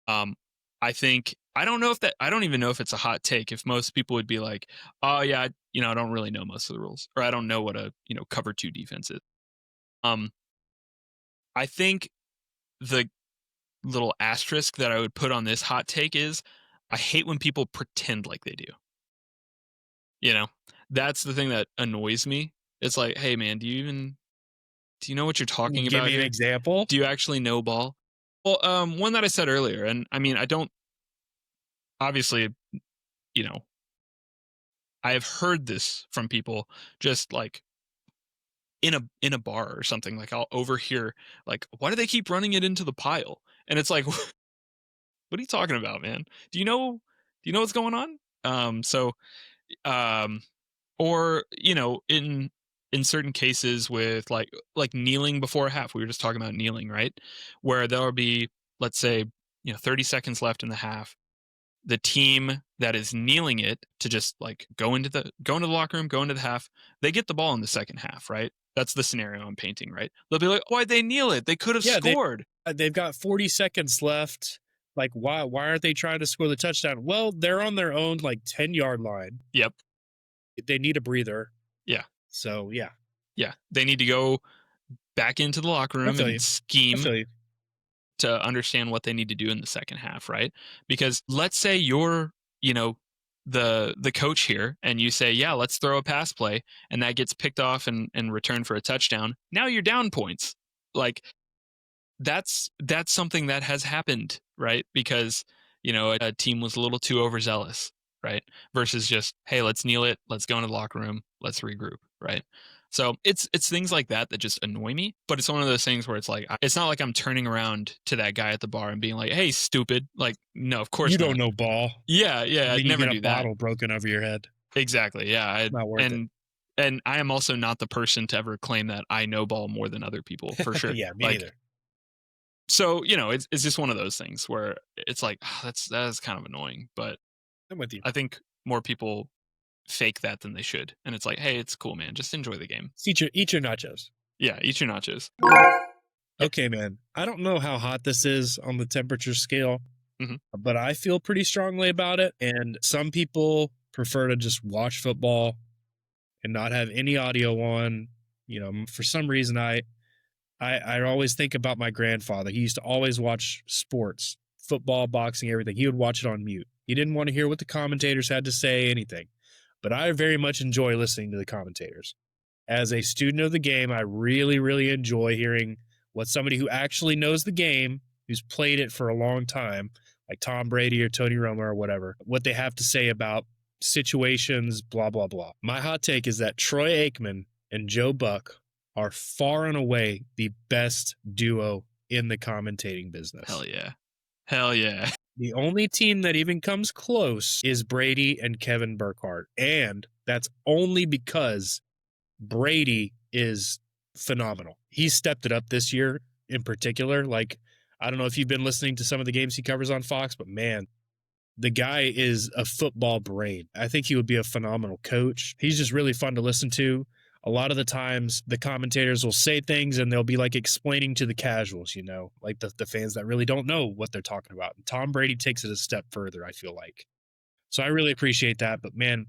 Um, I think I don't even know if it's a hot take. If most people would be like, "Oh yeah, I don't really know most of the rules, or I don't know what a cover two defense is." Um, I think the little asterisk that I would put on this hot take is, I hate when people pretend like they do. You know, that's the thing that annoys me. It's like, "Hey man, do you know what you're talking Give about me an here? example. Do you actually know ball?" Well, one that I said earlier, and I mean, I don't obviously, you know, I have heard this from people just like in a bar or something. Like I'll overhear like, "Why do they keep running it into the pile?" And it's like, "What are you talking about, man? Do you know what's going on?" So um or in certain cases with like kneeling before a half. We were just talking about kneeling, right? Where there'll be, let's say, 30 seconds left in the half, the team that is kneeling it to just like go into the locker room, go into the half, they get the ball in the second half, right? That's the scenario I'm painting, right? They'll be like, "Why'd they kneel it? They could have Yeah, scored." they've got 40 seconds left. Like, why aren't they trying to score the touchdown? Well, they're on their own like 10-yard line. Yep. They need a breather. Yeah. So yeah, Yeah. They need to go back into the locker I room feel and you. I scheme feel you. to understand what they need to do in the second half, right? Because let's say you're, the coach here and you say, "Yeah, let's throw a pass play," and that gets picked off and returned for a touchdown. Now you're down points. Like that's something that has happened, right? Because a team was a little too overzealous, right? Versus just, hey, let's kneel it, let's go into the locker room, let's regroup, right? So it's things like that that just annoy me. But it's one of those things where it's like it's not like I'm turning around to that guy at the bar and being like, "Hey, stupid!" Like, no, of You course don't not. know ball. Yeah, yeah, And I'd then you never get a do that. bottle broken over your head. Exactly. Yeah, Not worth it. and I am also not the person to ever claim that I know ball more than other people for sure. Yeah, me Like, neither. so it's just one of those things where it's like that is kind of annoying. But I'm with you. I think more people fake that than they should, and it's like, hey, it's cool, man. Just enjoy the game. Eat your nachos. Yeah, eat your nachos. Yeah. Okay, man. I don't know how hot this is on the temperature scale, Mhm. but I feel pretty strongly about it. And some people prefer to just watch football and not have any audio on. For some reason, I always think about my grandfather. He used to always watch sports, football, boxing, everything. He would watch it on mute. He didn't want to hear what the commentators had to say, anything. But I very much enjoy listening to the commentators. As a student of the game, I really, really enjoy hearing what somebody who actually knows the game, who's played it for a long time, like Tom Brady or Tony Romo or whatever, what they have to say about situations, blah, blah, blah. My hot take is that Troy Aikman and Joe Buck are far and away the best duo in the commentating business. Hell yeah. Hell yeah. The only team that even comes close is Brady and Kevin Burkhardt. And that's only because Brady is phenomenal. He stepped it up this year in particular. Like, I don't know if you've been listening to some of the games he covers on Fox, but man, the guy is a football brain. I think he would be a phenomenal coach. He's just really fun to listen to. A lot of the times the commentators will say things and they'll be like explaining to the casuals, like the fans that really don't know what they're talking about. And Tom Brady takes it a step further, I feel like. So I really appreciate that. But man,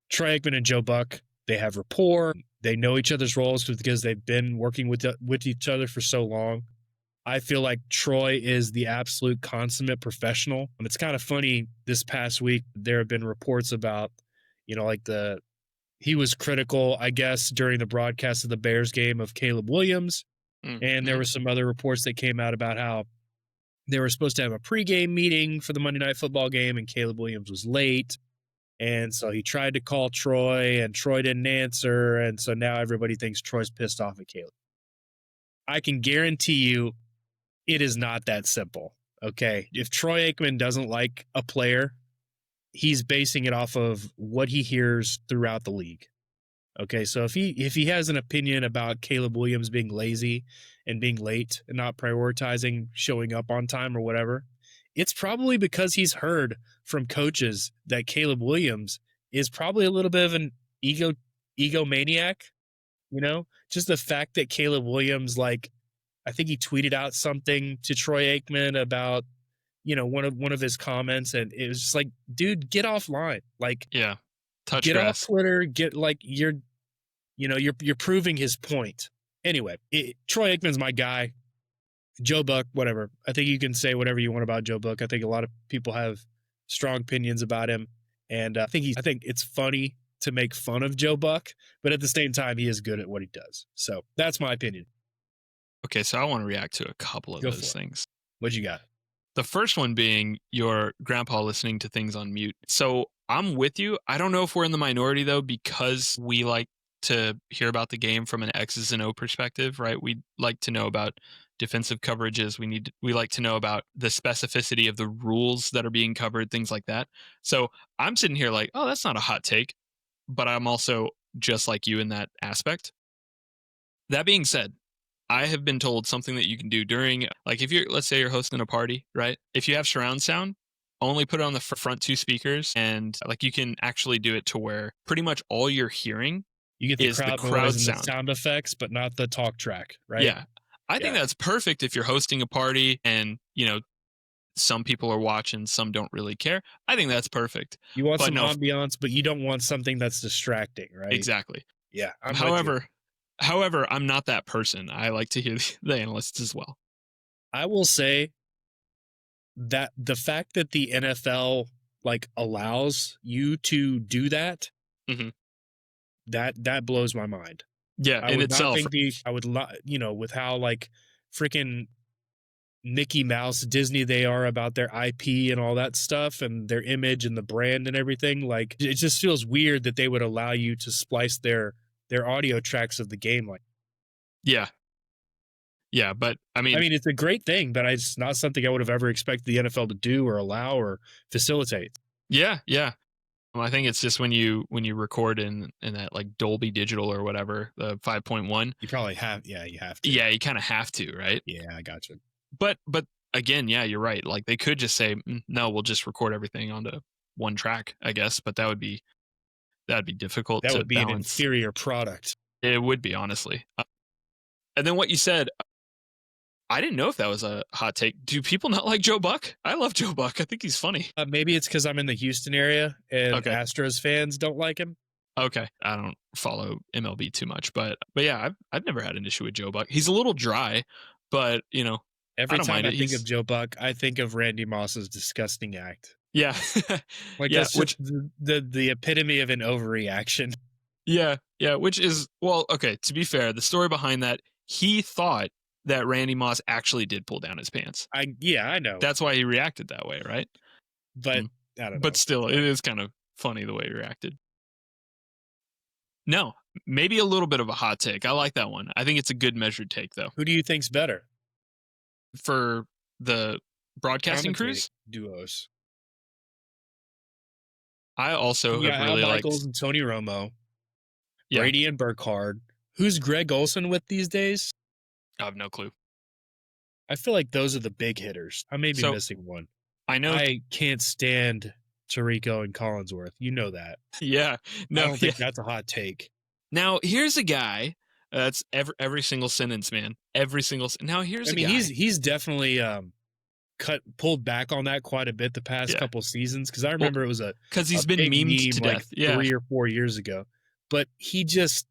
Troy Aikman and Joe Buck, they have rapport. They know each other's roles because they've been working with each other for so long. I feel like Troy is the absolute consummate professional. And it's kind of funny, this past week, there have been reports about, he was critical, I guess, during the broadcast of the Bears game of Caleb Williams. Mm-hmm. And there were some other reports that came out about how they were supposed to have a pregame meeting for the Monday Night Football game, and Caleb Williams was late. And so he tried to call Troy, and Troy didn't answer. And so now everybody thinks Troy's pissed off at Caleb. I can guarantee you it is not that simple, okay? If Troy Aikman doesn't like a player, he's basing it off of what he hears throughout the league. Okay, so if he has an opinion about Caleb Williams being lazy and being late and not prioritizing showing up on time or whatever, it's probably because he's heard from coaches that Caleb Williams is probably a little bit of an egomaniac, just the fact that Caleb Williams, like, I think he tweeted out something to Troy Aikman about, one of his comments, and it was just like, dude, get offline. Like, Yeah. Touch get grass. off Twitter. Get like you're proving his point. Anyway, Troy Aikman's my guy. Joe Buck, whatever. I think you can say whatever you want about Joe Buck. I think a lot of people have strong opinions about him, and I think it's funny to make fun of Joe Buck, but at the same time, he is good at what he does. So that's my opinion. Okay, so I want to react to a couple of Go those for it. things. What you got? The first one being your grandpa listening to things on mute. So I'm with you. I don't know if we're in the minority, though, because we like to hear about the game from an X's and O perspective, right? We like to know about defensive coverages. We like to know about the specificity of the rules that are being covered, things like that. So I'm sitting here like, oh, that's not a hot take, but I'm also just like you in that aspect. That being said, I have been told something that you can do during, like, let's say you're hosting a party, right? If you have surround sound, only put it on the front two speakers, and like you can actually do it to where pretty much all you're hearing You get the is crowd crowd noise and sound. the sound effects, but not the talk track, right? Yeah. I think that's perfect if you're hosting a party and, some people are watching, some don't really care. I think that's perfect. You want But some no, ambiance, but you don't want something that's distracting, right? exactly. Yeah. I'm with you. However, I'm not that person. I like to hear the analysts as well. I will say that the fact that the NFL like allows you to do that, Mhm. that blows my mind. Yeah, I in would not itself. think with how like freaking Mickey Mouse, Disney they are about their IP and all that stuff and their image and the brand and everything. Like it just feels weird that they would allow you to splice their audio tracks of the game. Like, Yeah. Yeah. But I I mean, mean, it's a great thing, but it's not something I would have ever expected the NFL to do or allow or facilitate. yeah. Yeah. Well, I think it's just when you record in that like Dolby Digital or whatever, the 5.1. You probably have, yeah, you have to. Yeah, you kind of have to, right? Yeah, I got you. But again, yeah, you're right. Like they could just say, no, we'll just record everything onto one track, I guess. But that'd be difficult That to would be an balance. inferior product. It would be, honestly. And then what you said, I didn't know if that was a hot take. Do people not like Joe Buck? I love Joe Buck. I think he's funny. Maybe it's because I'm in the Houston area and Okay. Astros fans don't like him. Okay, I don't follow MLB too much, but yeah, I've never had an issue with Joe Buck. He's a little dry, but you know, Every don't time mind I it. think of Joe Buck, I think of Randy Moss's disgusting act. Yeah, Like yeah, that's just the epitome of an overreaction. yeah, which is well, okay. To be fair, the story behind that, he thought that Randy Moss actually did pull down his pants. I know, That's why he reacted that way, right? but I don't know. But still, it is kind of funny the way he reacted. No, maybe a little bit of a hot take. I like that one. I think it's a good measured take, though. Who do you think's better? For the broadcasting Commentating crews, duos. I also You have got really Al liked. Michaels and Tony Romo, Yeah. Brady and Burkhardt. Who's Greg Olson with these days? I have no clue. I feel like those are the big hitters. I may be So- missing one. I know. I can't stand Tirico and Collinsworth. You know that. Yeah. I No. don't Yeah. think that's a hot take. Now here's a guy. That's every single sentence, man. Every single. Now here's I a mean, guy. he's definitely pulled back on that quite a bit the past Yeah. couple seasons because I remember it was because he's a been big memed meme to like death. Yeah. 3 or 4 years ago. But he just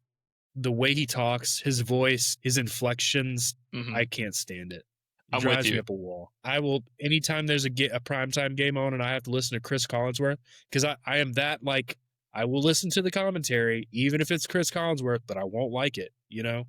the way he talks, his voice, his inflections, Mhm. I can't stand it. It I'm with drives me you. up a wall. I will anytime there's a primetime game on and I have to listen to Chris Collinsworth because I am that like I will listen to the commentary even if it's Chris Collinsworth, but I won't like it. You know.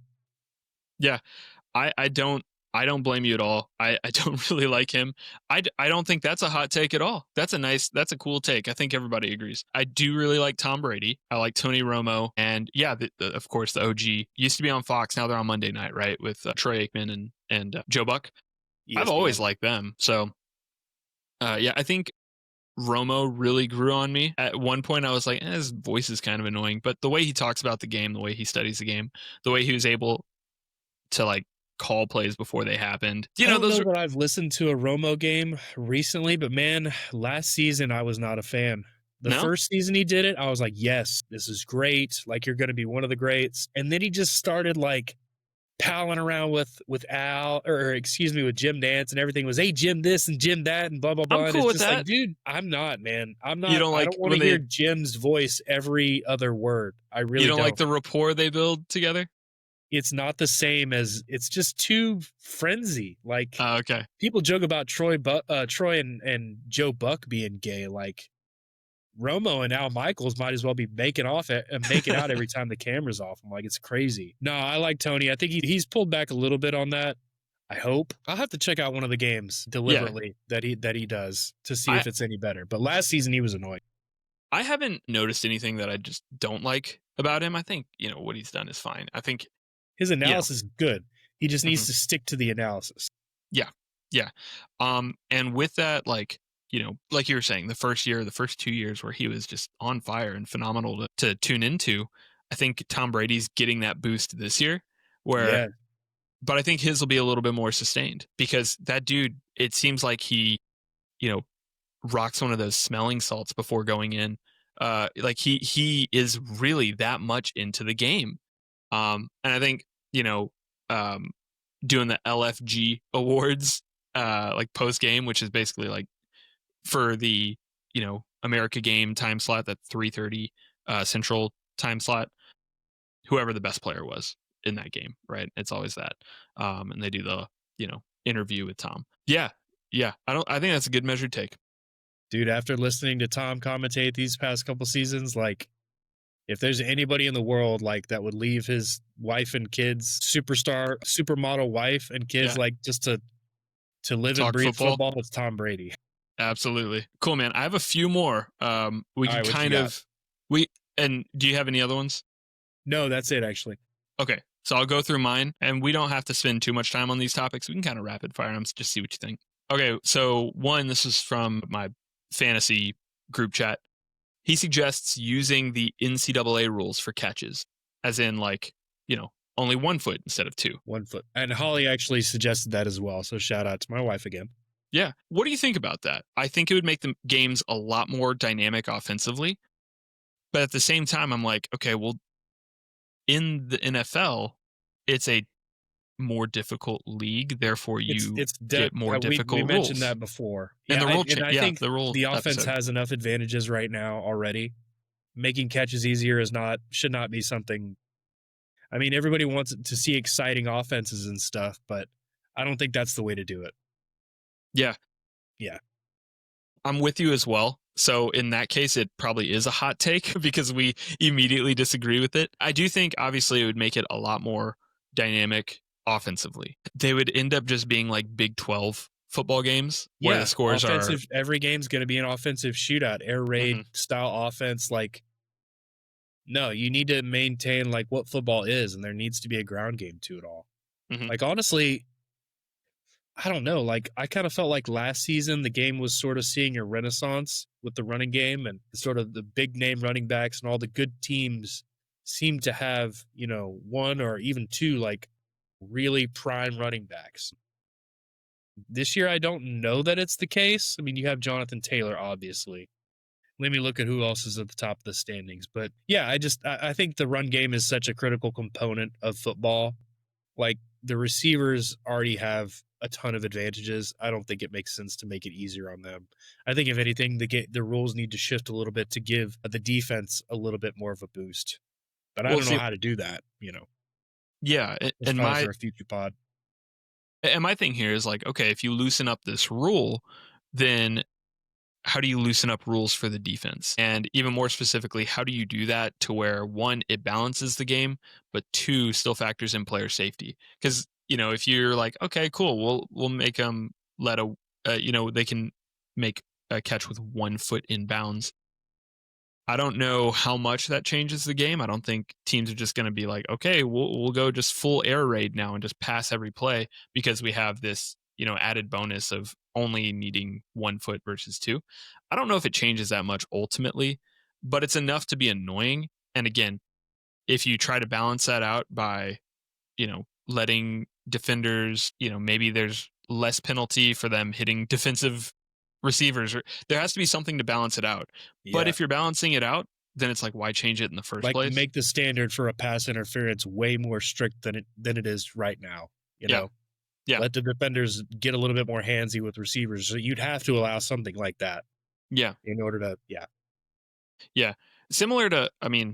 I don't blame you at all. I don't really like him. I don't think that's a hot take at all. That's a cool take. I think everybody agrees. I do really like Tom Brady. I like Tony Romo. And yeah, of course, the OG used to be on Fox. Now they're on Monday night, right? With Troy Aikman and Joe Buck. I've ESPN. always liked them. So yeah, I think Romo really grew on me. At one point, I was like, his voice is kind of annoying. But the way he talks about the game, the way he studies the game, the way he was able to like call plays before they happened. You I know, don't those know that I've listened to a Romo game recently, but man, last season I was not a fan. The No? first season he did it, I was like, yes, this is great. Like you're going to be one of the greats. And then he just started like palling around with Al or excuse me, with Jim Nance and everything was, hey, Jim this and Jim that and blah, blah, blah. I'm And cool it's with just that. like, dude, I'm not, man. I'm not. You don't I like don't want when to they- hear Jim's voice every other word. I really you don't like the rapport they build together? It's not the same as it's just too frenzy. Like Okay. people joke about Troy and Joe Buck being gay. Like Romo and Al Michaels might as well be making out every time the camera's off. I'm like, it's crazy. No, I like Tony. I think he's pulled back a little bit on that. I hope. I'll have to check out one of the games deliberately that he does to see if it's any better. But last season he was annoying. I haven't noticed anything that I just don't like about him. I think, what he's done is fine. I think His analysis is good. He just needs Mhm. to stick to the analysis. and with that, like you were saying, the first 2 years where he was just on fire and phenomenal to tune into, I think Tom Brady's getting that boost this year where but I think his will be a little bit more sustained because that dude, it seems like he, rocks one of those smelling salts before going in. Like he is really that much into the game. And I think, doing the LFG awards, like post game, which is basically like for the, America game time slot, that 3:30 Central time slot, whoever the best player was in that game, right? It's always that. And they do the, interview with Tom. Yeah. I think that's a good measured take. Dude, after listening to Tom commentate these past couple seasons, like if there's anybody in the world like that would leave his wife and kids, supermodel wife and kids, Yeah. like just to To live and Talk breathe football. football, it's Tom Brady. Absolutely. Cool, man. I have a few more. We All can right, what you kind got? of and do you have any other ones? No, that's it actually. Okay. So I'll go through mine, and we don't have to spend too much time on these topics. We can kind of rapid fire them, just see what you think. Okay, so one, this is from my fantasy group chat. He suggests using the NCAA rules for catches, as in like, only 1 foot instead of 2. 1 foot. And Holly actually suggested that as well. So shout out to my wife again. Yeah. What do you think about that? I think it would make the games a lot more dynamic offensively. But at the same time, I'm like, okay, well, in the NFL, it's a more difficult league. Therefore, you get more difficult we mentioned rules. that before. And Yeah, the rule and I think the rule the offense episode. has enough advantages right now already. Making catches easier should not be something. I mean, everybody wants to see exciting offenses and stuff, but I don't think that's the way to do it. Yeah. Yeah. I'm with you as well. So in that case, it probably is a hot take because we immediately disagree with it. I do think obviously it would make it a lot more dynamic offensively. They would end up just being like Big 12 football games where the scores are. Every game's going to be an offensive shootout, air raid style offense. Like, no, you need to maintain like what football is, and there needs to be a ground game to it all. Like, honestly, I don't know. Like, I kind of felt like last season the game was sort of seeing a renaissance with the running game, and sort of the big name running backs and all the good teams seem to have, 1 or even 2 like really prime running backs. This year, I don't know that it's the case. I mean, you have Jonathan Taylor, obviously. Let me look at who else is at the top of the standings. But yeah, I think the run game is such a critical component of football. Like, the receivers already have a ton of advantages. I don't think it makes sense to make it easier on them. I think if anything, the rules need to shift a little bit to give the defense a little bit more of a boost. But I don't know how to do that, Yeah, it's probably for a future pod. And my thing here is like, okay, if you loosen up this rule, then how do you loosen up rules for the defense? And even more specifically, how do you do that to where 1, it balances the game, but 2, still factors in player safety? Because, if you're like, okay, cool, we'll make them let they can make a catch with 1 foot in bounds. I don't know how much that changes the game. I don't think teams are just going to be like, okay, we'll go just full air raid now and just pass every play because we have this, added bonus of only needing 1 foot versus 2. I don't know if it changes that much ultimately, but it's enough to be annoying. And again, if you try to balance that out by, letting defenders, maybe there's less penalty for them hitting defensive receivers, or there has to be something to balance it out. Yeah. But if you're balancing it out, then it's like, why change it in the first place? Make the standard for a pass interference way more strict than it is right now. Yeah. Let the defenders get a little bit more handsy with receivers. So you'd have to allow something like that. Yeah. In order to, Yeah. Similar to,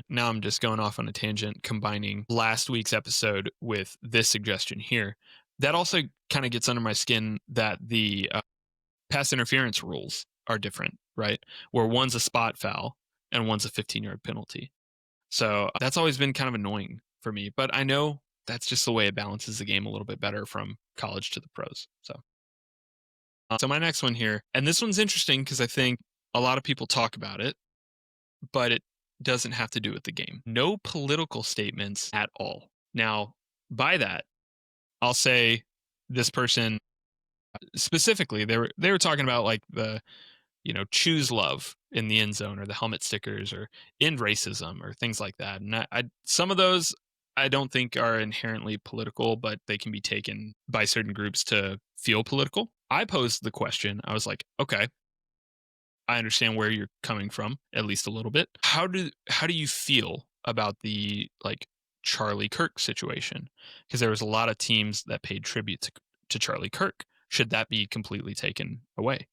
now I'm just going off on a tangent, combining last week's episode with this suggestion here. That also kind of gets under my skin that the pass interference rules are different, right? Where one's a spot foul and one's a 15-yard penalty. So that's always been kind of annoying for me. But I know that's just the way it balances the game a little bit better from college to the pros. So my next one here, and this one's interesting because I think a lot of people talk about it, but it doesn't have to do with the game. No political statements at all. Now, by that, I'll say this person specifically, they were talking about like the, choose love in the end zone, or the helmet stickers, or end racism, or things like that. And I some of those I don't think are inherently political, but they can be taken by certain groups to feel political. I posed the question. I was like, okay, I understand where you're coming from, at least a little bit. How do you feel about the like Charlie Kirk situation? Because there was a lot of teams that paid tribute to Charlie Kirk. Should that be completely taken away?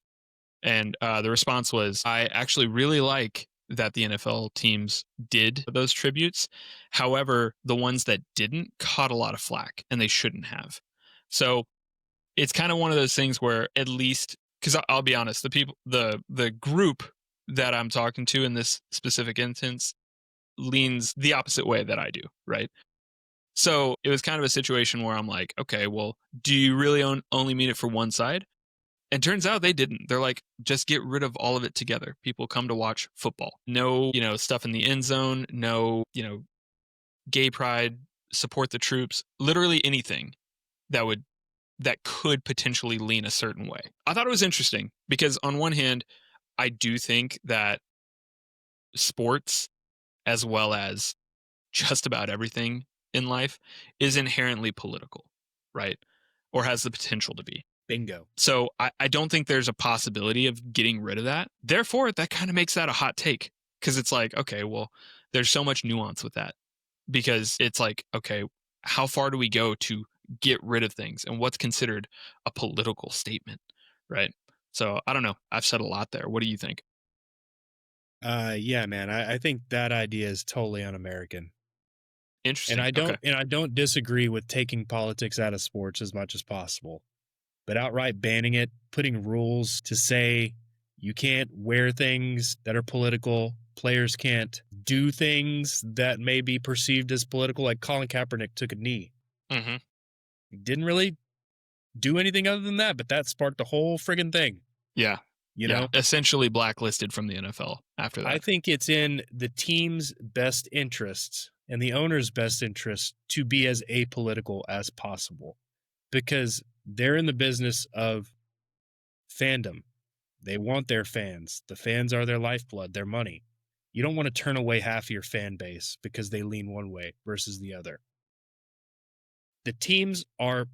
And the response was, I actually really like that the NFL teams did those tributes. However, the ones that didn't caught a lot of flack, and they shouldn't have. So it's kind of one of those things where, at least, because I'll be honest, the group that I'm talking to in this specific instance leans the opposite way that I do, right? So it was kind of a situation where I'm like, okay, well, do you really only mean it for one side? And turns out they didn't. They're like, just get rid of all of it together. People come to watch football. No, stuff in the end zone. No, gay pride, support the troops, literally anything that could potentially lean a certain way. I thought it was interesting because on one hand, I do think that sports, as well as just about everything in life, is inherently political, right? Or has the potential to be. Bingo. So I don't think there's a possibility of getting rid of that. Therefore, that kind of makes that a hot take because it's like, okay, well, there's so much nuance with that because it's like, okay, how far do we go to get rid of things and what's considered a political statement, right? So I don't know. I've said a lot there. What do you think? Yeah, man. I think that idea is totally un-American. And Interesting. I Okay. don't disagree with taking politics out of sports as much as possible. But outright banning it, putting rules to say you can't wear things that are political, players can't do things that may be perceived as political, like Colin Kaepernick took a knee. Mm-hmm. He didn't really do anything other than that, but that sparked the whole friggin' thing. Yeah. You Yeah. know? Essentially blacklisted from the NFL after I that. think it's in the team's best interests and the owner's best interest to be as apolitical as possible because they're in the business of fandom. They want their fans. The fans are their lifeblood, their money. You don't want to turn away half of your fan base because they lean one way versus the other. The teams are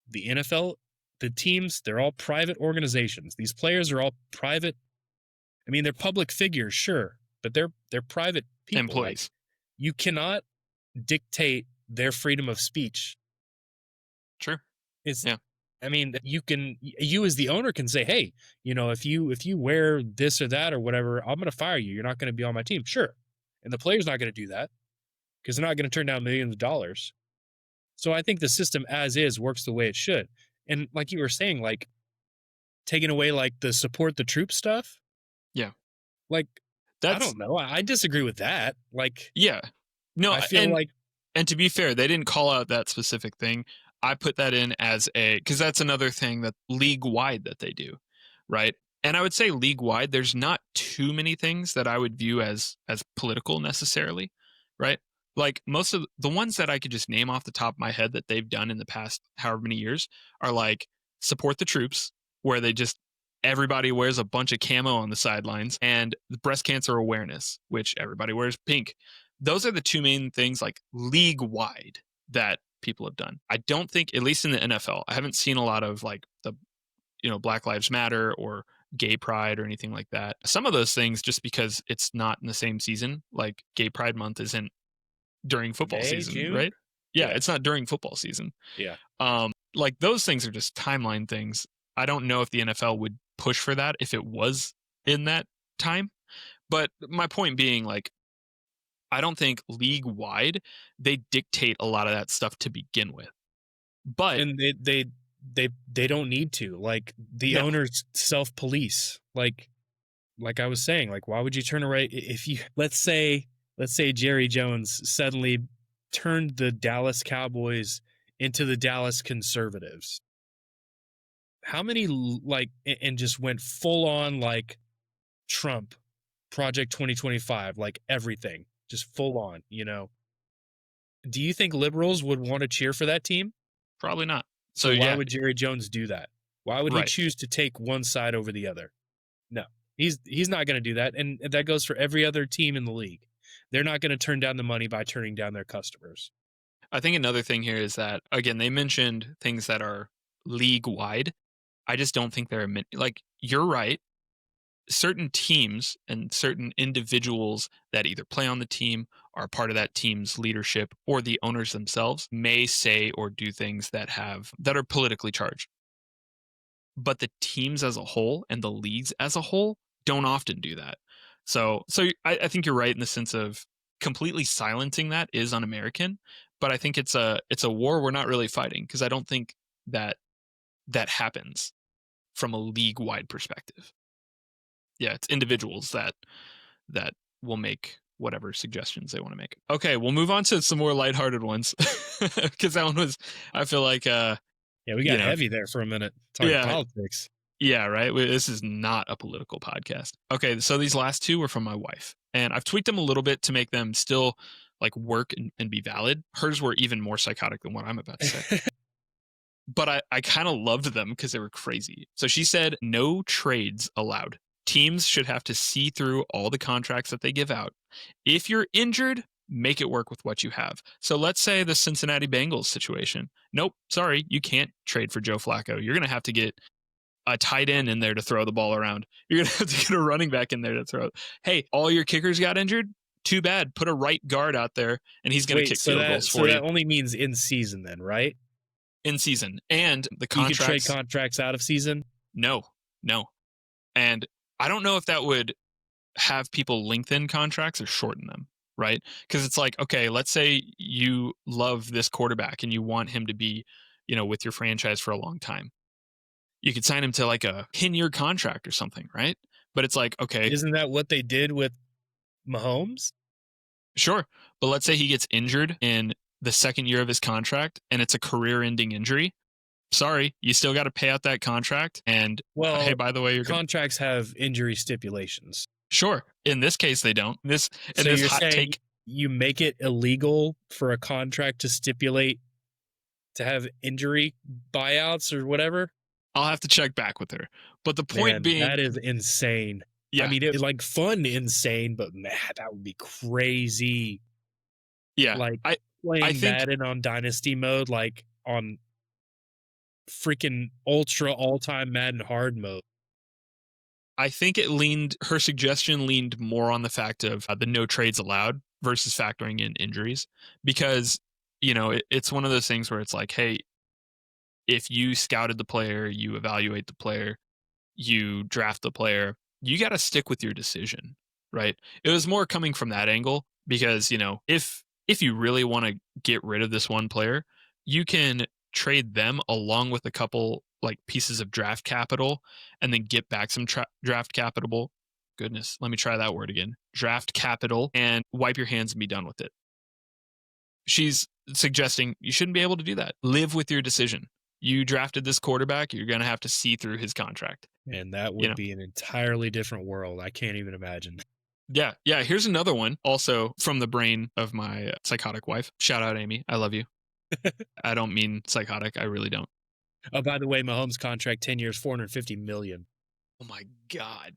the NFL, the teams, they're all private organizations. These players are all private. I mean, they're public figures, sure, but they're private people. Like, Employees. you cannot dictate their freedom of speech. Sure. It's Yeah. I mean, you as the owner can say, hey, if you wear this or that or whatever, I'm going to fire you. You're not going to be on my team. Sure. And the player's not going to do that because they're not going to turn down millions of dollars. So I think the system as is works the way it should. And like you were saying, like taking away like the support the troops stuff. Yeah. Like, I That's don't know. I disagree with that. Like, yeah. No, I feel like and to be fair, they didn't call out that specific thing. I put that in as because that's another thing that league wide that they do, right? And I would say league wide, there's not too many things that I would view as political necessarily, right? Like most of the ones that I could just name off the top of my head that they've done in the past however many years are like support the troops, where they just everybody wears a bunch of camo on the sidelines, and the breast cancer awareness, which everybody wears pink. Those are the two main things like league wide that people have done. I don't think, at least in the NFL, I haven't seen a lot of like the Black Lives Matter or gay pride or anything like that. Some of those things just because it's not in the same season, like gay pride month isn't during football May, season, June. right? Yeah, Yeah. it's not during football season. Yeah. Like those things are just timeline things. I don't know if the NFL would push for that if it was in that time. But my point being, like, I don't think league wide they dictate a lot of that stuff to begin with. But And they don't need to. Like the no, owners self-police. Like I was saying, like why would you turn away if you let's say Jerry Jones suddenly turned the Dallas Cowboys into the Dallas Conservatives. How many like and just went full on like Trump, Project 2025, like everything, just full on, Do you think liberals would want to cheer for that team? probably not. So So why yeah, would Jerry Jones do that? Why would he right. choose to take one side over the other? No. He's not going to do that, and that goes for every other team in the league. They're not going to turn down the money by turning down their customers. I think another thing here is that again they mentioned things that are league wide. I just don't think they're like you're right. Certain teams and certain individuals that either play on the team, are part of that team's leadership, or the owners themselves may say or do things that are politically charged. But the teams as a whole and the leagues as a whole don't often do that. So I think you're right in the sense of completely silencing that is un-American. But I think it's a war we're not really fighting because I don't think that that happens from a league wide perspective. Yeah, it's individuals that will make whatever suggestions they want to make. Okay, we'll move on to some more lighthearted ones because that one was, I feel like, Yeah, we got heavy there for a minute talking yeah, politics. yeah, right. This is not a political podcast. Okay, so these last two were from my wife, and I've tweaked them a little bit to make them still like work and be valid. Hers were even more psychotic than what I'm about to say. But I kind of loved them because they were crazy. So she said, no trades allowed. Teams should have to see through all the contracts that they give out. If you're injured, make it work with what you have. So let's say the Cincinnati Bengals situation. Nope, sorry, you can't trade for Joe Flacco. You're going to have to get a tight end in there to throw the ball around. You're going to have to get a running back in there to throw. Hey, all your kickers got injured? Too bad. Put a right guard out there, and he's going to kick field goals for you. So that only means in season then, right? In season. And the contracts. You can trade contracts out of season? No. And I don't know if that would have people lengthen contracts or shorten them, right? Because it's like, okay, let's say you love this quarterback and you want him to be, with your franchise for a long time. You could sign him to like a 10-year contract or something, right? But it's like, okay. Isn't that what they did with Mahomes? Sure. But let's say he gets injured in the second year of his contract and it's a career-ending injury. Sorry, you still got to pay out that contract. And hey, by the way, contracts have injury stipulations. Sure. In this case, they don't. So you're saying you make it illegal for a contract to stipulate to have injury buyouts or whatever? I'll have to check back with her. But the point being, that is insane. Yeah. I mean, it's like fun insane, but man, that would be crazy. Yeah. Like playing Madden on Dynasty mode, like on freaking ultra all-time Madden hard mode. I think her suggestion leaned more on the fact of the no trades allowed versus factoring in injuries, because, it's one of those things where it's like, hey, if you scouted the player, you evaluate the player, you draft the player, you got to stick with your decision, right? It was more coming from that angle because, if you really want to get rid of this one player, you can trade them along with a couple like pieces of draft capital and then get back some draft capital. Goodness, let me try that word again. Draft capital, and wipe your hands and be done with it. She's suggesting you shouldn't be able to do that. Live with your decision. You drafted this quarterback, you're going to have to see through his contract. And that would be an entirely different world. I can't even imagine. Yeah. Here's another one, also from the brain of my psychotic wife. Shout out, Amy. I love you. I don't mean psychotic. I really don't. Oh, by the way, Mahomes' contract, 10 years, $450 million. Oh my God.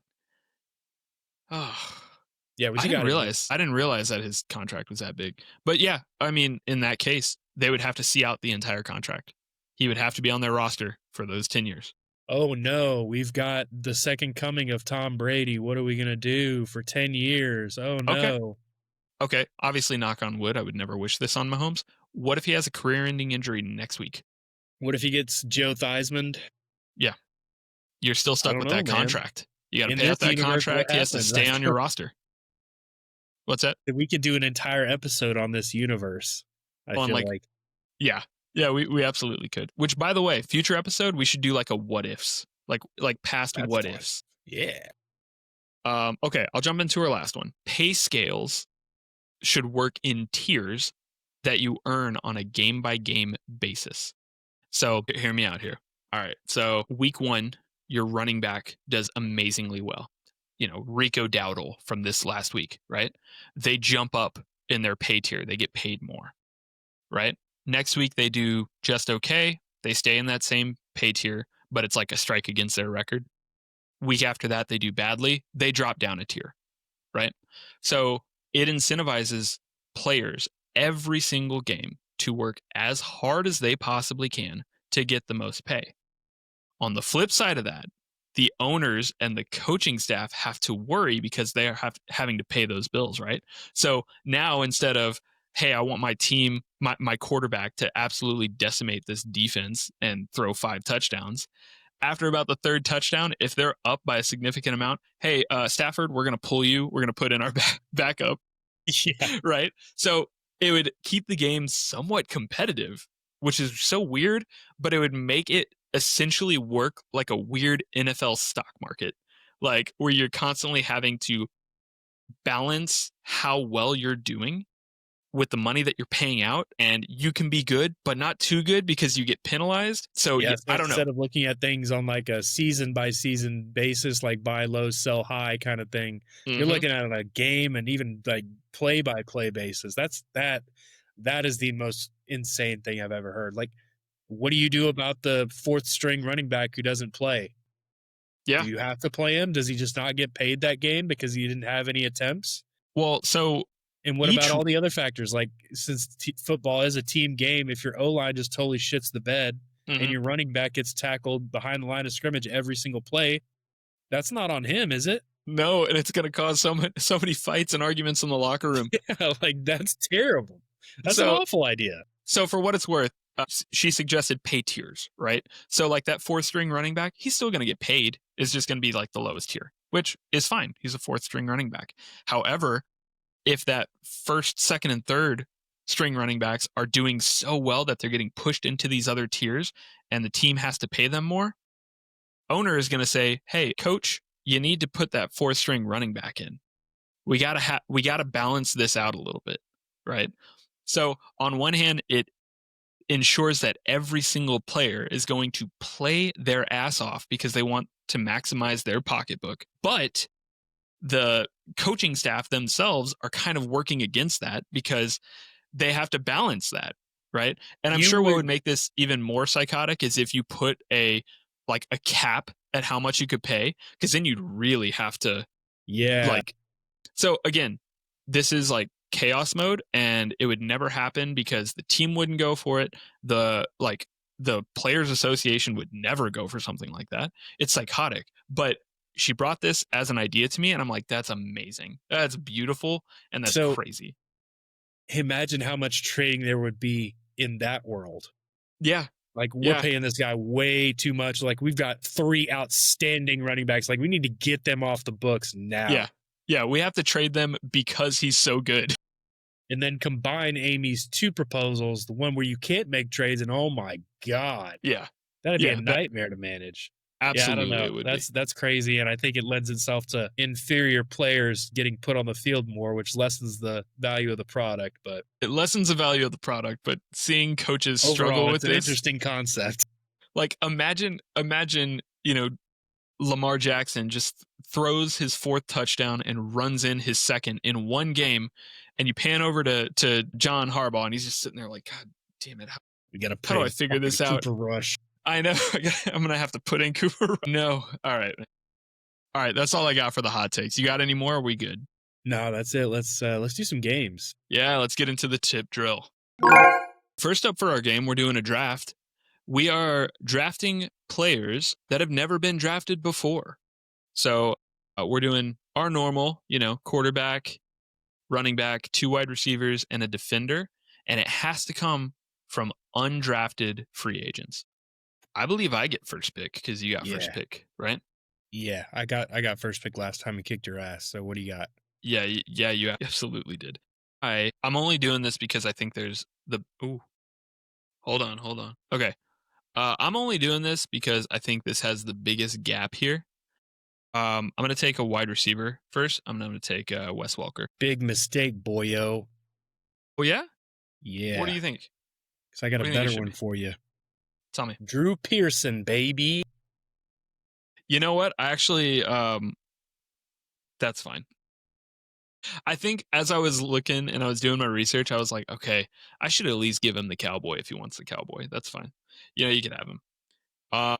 Oh. Yeah, I didn't realize that his contract was that big. But yeah, I mean, in that case, they would have to see out the entire contract. He would have to be on their roster for those 10 years. Oh no, we've got the second coming of Tom Brady. What are we going to do for 10 years? Oh no. Okay, obviously knock on wood, I would never wish this on Mahomes. What if he has a career-ending injury next week? What if he gets Joe Theismann? Yeah. You're still stuck with that contract. You got to pay out that contract. He has to stay on your roster. What's that? We could do an entire episode on this universe. I feel like. Yeah. Yeah, we absolutely could. Which, by the way, future episode, we should do like a what ifs. Like past what ifs. Yeah. Okay, I'll jump into our last one. Pay scales should work in tiers that you earn on a game-by-game basis. So hear me out here. All right, so week 1, your running back does amazingly well. Rico Dowdle from this last week, right? They jump up in their pay tier. They get paid more, right? Next week, they do just okay. They stay in that same pay tier, but it's like a strike against their record. Week after that, they do badly. They drop down a tier, right? So it incentivizes players every single game to work as hard as they possibly can to get the most pay. On the flip side of that, the owners and the coaching staff have to worry because they are having to pay those bills, right? So now instead of, hey, I want my team, my quarterback to absolutely decimate this defense and throw 5 touchdowns, after about the 3rd touchdown, if they're up by a significant amount, hey, Stafford, we're going to pull you. We're going to put in our backup. Yeah. Right? So it would keep the game somewhat competitive, which is so weird, but it would make it essentially work like a weird NFL stock market, like where you're constantly having to balance how well you're doing with the money that you're paying out, and you can be good but not too good because you get penalized. So Yeah, so I don't know. instead of looking at things on like a season by season basis, like buy low, sell high kind of thing, you're Hmm. looking at it on a game and even like play by play basis. That is the most insane thing I've ever heard. Like, what do you do about the fourth string running back who doesn't play? Do Yeah. you have to play him? Does he just not get paid that game because he didn't have any attempts? Well, so And what about each all the other factors? Like, since football is a team game, if your O line just totally shits the bed and mhm. your running back gets tackled behind the line of scrimmage every single play, that's not on him, is it? No, and it's going to cause so many fights and arguments in the locker room. Yeah, like that's terrible. That's an So awful idea. so for what it's worth, she suggested pay tiers, right? So like that fourth string running back, he's still going to get paid. It's just going to be like the lowest tier, which is fine. He's a fourth string running back. However, if that first, second, and third string running backs are doing so well that they're getting pushed into these other tiers and the team has to pay them more, owner is going to say, "Hey, coach, you need to put that fourth string running back in. We got to balance this out a little bit, right?" So, on one hand, it ensures that every single player is going to play their ass off because they want to maximize their pocketbook. But the coaching staff themselves are kind of working against that because they have to balance that, right? And I'm You sure what would would, make this even more psychotic is if you put a cap at how much you could pay, because then you'd really have to yeah. like. So again, this is like chaos mode, and it would never happen because the team wouldn't go for it. The players association would never go for something like that. It's psychotic. But she brought this as an idea to me, and I'm like, that's amazing. That's beautiful, and that's So crazy. imagine how much trading there would be in that world. Yeah. Like, we're Yeah. paying this guy way too much. Like, we've got 3 outstanding running backs. Like, we need to get them off the books now. Yeah. Yeah. We have to trade them because he's so good. And then combine Amy's 2 proposals, the one where you can't make trades, and oh my god, Yeah. that'd be a Yeah. That nightmare to manage. Yeah, I don't absolutely know. it would be. That's crazy, and I think it lends itself to inferior players getting put on the field more, which lessens the value of the product. But It lessens the value of the product, but seeing coaches struggle overall, with it's an this, interesting concept. like imagine, Lamar Jackson just throws his fourth touchdown and runs in his second in one game, and you pan over to John Harbaugh, and he's just sitting there like, God damn it, We got to how do I pay figure this out? Cooper Rush. I know I'm gonna have to put in Cooper. No, all right. That's all I got for the hot takes. You got any more? Or are we good? No, that's it. Let's do some games. Yeah, let's get into the tip drill. First up for our game, we're doing a draft. We are drafting players that have never been drafted before. So we're doing our normal, quarterback, running back, 2 wide receivers, and a defender. And it has to come from undrafted free agents. I believe I get first pick because you got first Yeah. pick, right? Yeah, I got first pick last time and kicked your ass. So what do you got? Yeah, yeah, you absolutely did. I'm only doing this because I think there's the. Ooh, hold on. Okay, I'm only doing this because I think this has the biggest gap here. I'm gonna take a wide receiver first. I'm gonna take Wes Welker. Big mistake, boyo. Oh yeah, Yeah, what do you think? because I got What a do you think it better should one be? for you. Tell me. Drew Pearson, baby. You know what? I actually, that's fine. I think as I was looking and I was doing my research, I was like, okay, I should at least give him the cowboy if he wants the cowboy. That's fine. You can have him. Uh,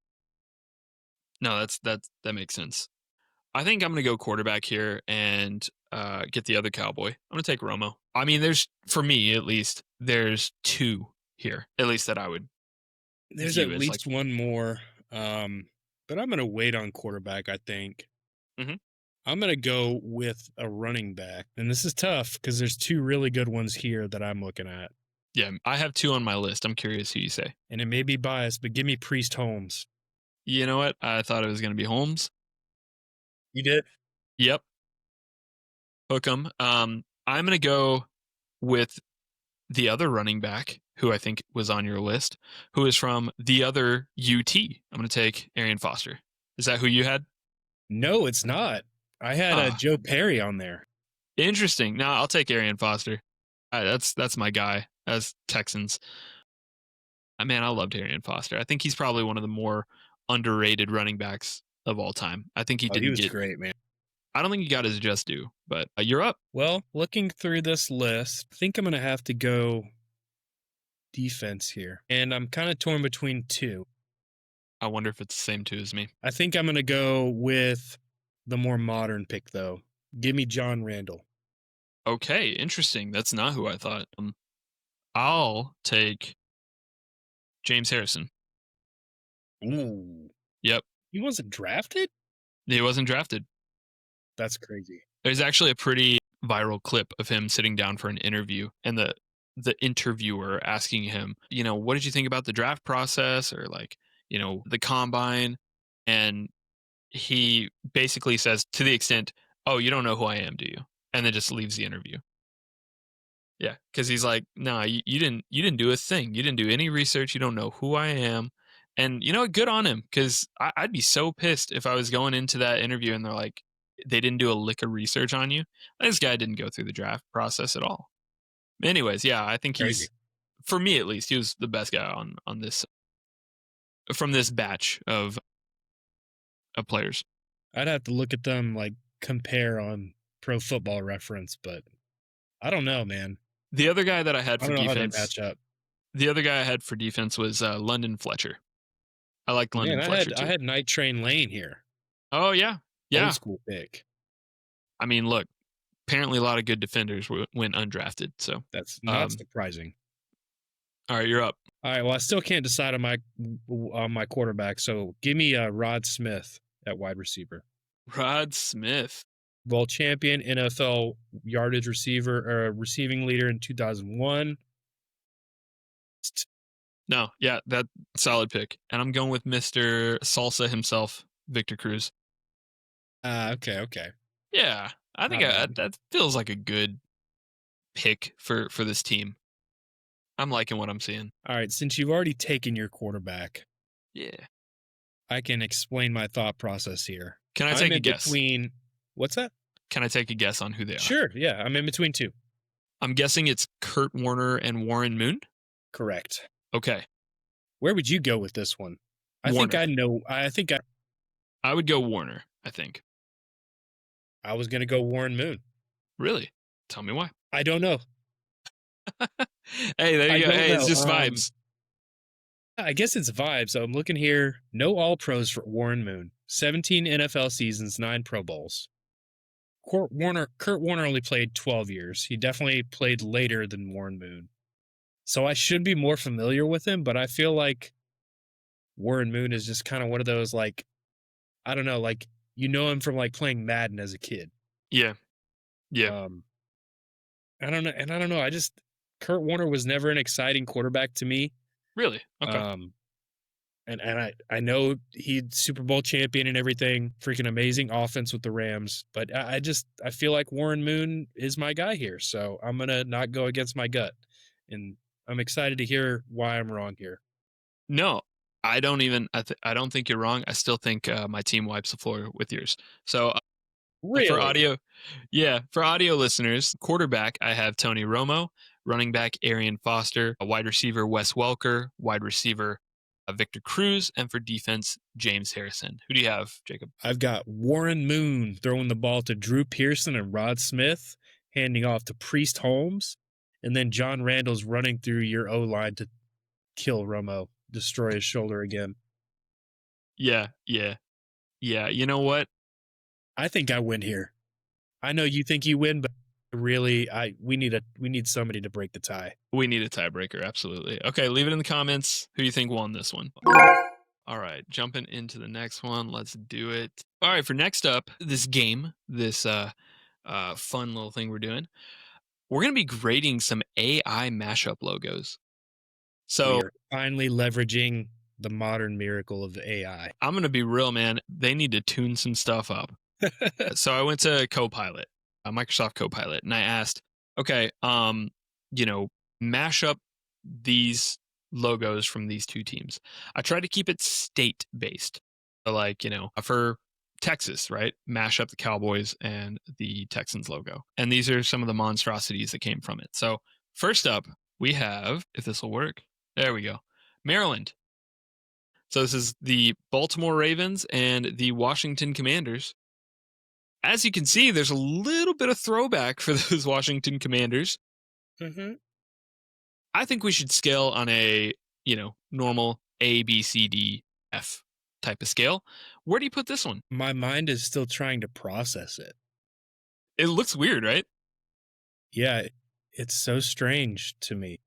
no, that makes sense. I think I'm gonna go quarterback here and get the other cowboy. I'm gonna take Romo. I mean, for me at least, there's 2 here, at least that I would There's at view as like. least one more, but I'm gonna wait on quarterback. I think Mhm. I'm gonna go with a running back, and this is tough because there's 2 really good ones here that I'm looking at, Yeah, I have 2 on my list. I'm curious who you say. and it may be biased, but give me Priest Holmes. You know what? I thought it was gonna be Holmes. You did? Yep, hook him. I'm gonna go with the other running back who I think was on your list, who is from the other UT. I'm gonna take Arian Foster. Is that who you had? No, it's not. I had Ah, Joe Perry on there. Interesting. No, I'll take Arian Foster. That's my guy as Texans. Man, I loved Arian Foster. I think he's probably one of the more underrated running backs of all time. I think he Oh, he didn't was get. great, man. I don't think he got his just due. But you're up. Well, looking through this list, I think I'm going to have to go defense here. And I'm kind of torn between two. I wonder if it's the same two as me. I think I'm going to go with the more modern pick, though. Give me John Randall. Okay, interesting. That's not who I thought. I'll take James Harrison. Ooh. Yep. He wasn't drafted? He wasn't drafted. That's crazy. There's actually a pretty viral clip of him sitting down for an interview and the interviewer asking him, what did you think about the draft process or like, the combine? And he basically says to the extent, "Oh, you don't know who I am, do you?" And then just leaves the interview. Yeah, because he's like, "Nah, you didn't do a thing. You didn't do any research. You don't know who I am." And good on him, because I'd be so pissed if I was going into that interview and they're like, they didn't do a lick of research on you. This guy didn't go through the draft process at all. Anyways, yeah, I think Crazy. for me at least, he was the best guy on this from this batch of players. I'd have to look at them, like, compare on Pro Football Reference, but I don't know, man. The other guy that I had I for don't know how they defense, match up. the other guy I had for defense was London Fletcher. I liked Man, London Fletcher I too. had Night Train Lane here. Oh yeah, yeah. Old school pick. I mean, look, apparently a lot of good defenders went undrafted. So That's not surprising. all right, you're up. All right. Well, I still can't decide on my quarterback. So give me Rod Smith at wide receiver. Rod Smith. World champion, NFL yardage receiver, receiving leader in 2001. No, yeah, that solid pick. And I'm going with Mr. Salsa himself, Victor Cruz. Okay. Yeah, I think that feels like a good pick for this team. I'm liking what I'm seeing. All right. Since you've already taken your quarterback, Yeah. I can explain my thought process here. Can I take a guess? What's that? Can I take a guess on who they are? Sure. Yeah. I'm in between two. I'm guessing it's Kurt Warner and Warren Moon. Correct. Okay. Where would you go with this one? I Warner. think I know. I would go Warner, I think. I was going to go Warren Moon. Really? Tell me why. I don't know. Hey, there you go. Hey, it's just vibes. I guess it's vibes. So I'm looking here. No All Pros for Warren Moon. 17 NFL seasons, 9 Pro Bowls. Kurt Warner only played 12 years. He definitely played later than Warren Moon. So I should be more familiar with him, but I feel like Warren Moon is just kind of one of those, like, I don't know, like, him from like playing Madden as a kid. Yeah. I don't know. And I don't know. Kurt Warner was never an exciting quarterback to me. Really? Okay. And I know he's Super Bowl champion and everything, freaking amazing offense with the Rams, but I feel like Warren Moon is my guy here. So I'm going to not go against my gut. And I'm excited to hear why I'm wrong here. No, I don't think you're wrong. I still think my team wipes the floor with yours. So Really? for audio listeners, quarterback, I have Tony Romo, running back, Arian Foster, a wide receiver, Wes Welker, wide receiver, Victor Cruz, and for defense, James Harrison. Who do you have, Jacob? I've got Warren Moon throwing the ball to Drew Pearson and Rod Smith, handing off to Priest Holmes, and then John Randall's running through your O-line to kill Romo, destroy his shoulder again. Yeah. You know what? I think I win here. I know you think you win, but really, we need somebody to break the tie. We need a tiebreaker, absolutely. Okay, leave it in the comments who you think won this one. All right, jumping into the next one. Let's do it. All right, for next up, this game, this fun little thing we're doing, we're going to be grading some AI mashup logos. So we're finally leveraging the modern miracle of AI. I'm going to be real, man. They need to tune some stuff up. So I went to Copilot, Microsoft Copilot, and I asked, okay, mash up these logos from these two teams. I tried to keep it state based. So like, for Texas, right? Mash up the Cowboys and the Texans logo. And these are some of the monstrosities that came from it. So, first up, we have, if this will work, there we go, Maryland. So, this is the Baltimore Ravens and the Washington Commanders. As you can see, there's a little bit of throwback for those Washington Commanders. Mm-hmm. I think we should scale on a, normal A, B, C, D, F type of scale. Where do you put this one? My mind is still trying to process it. It looks weird, right? Yeah, it's so strange to me.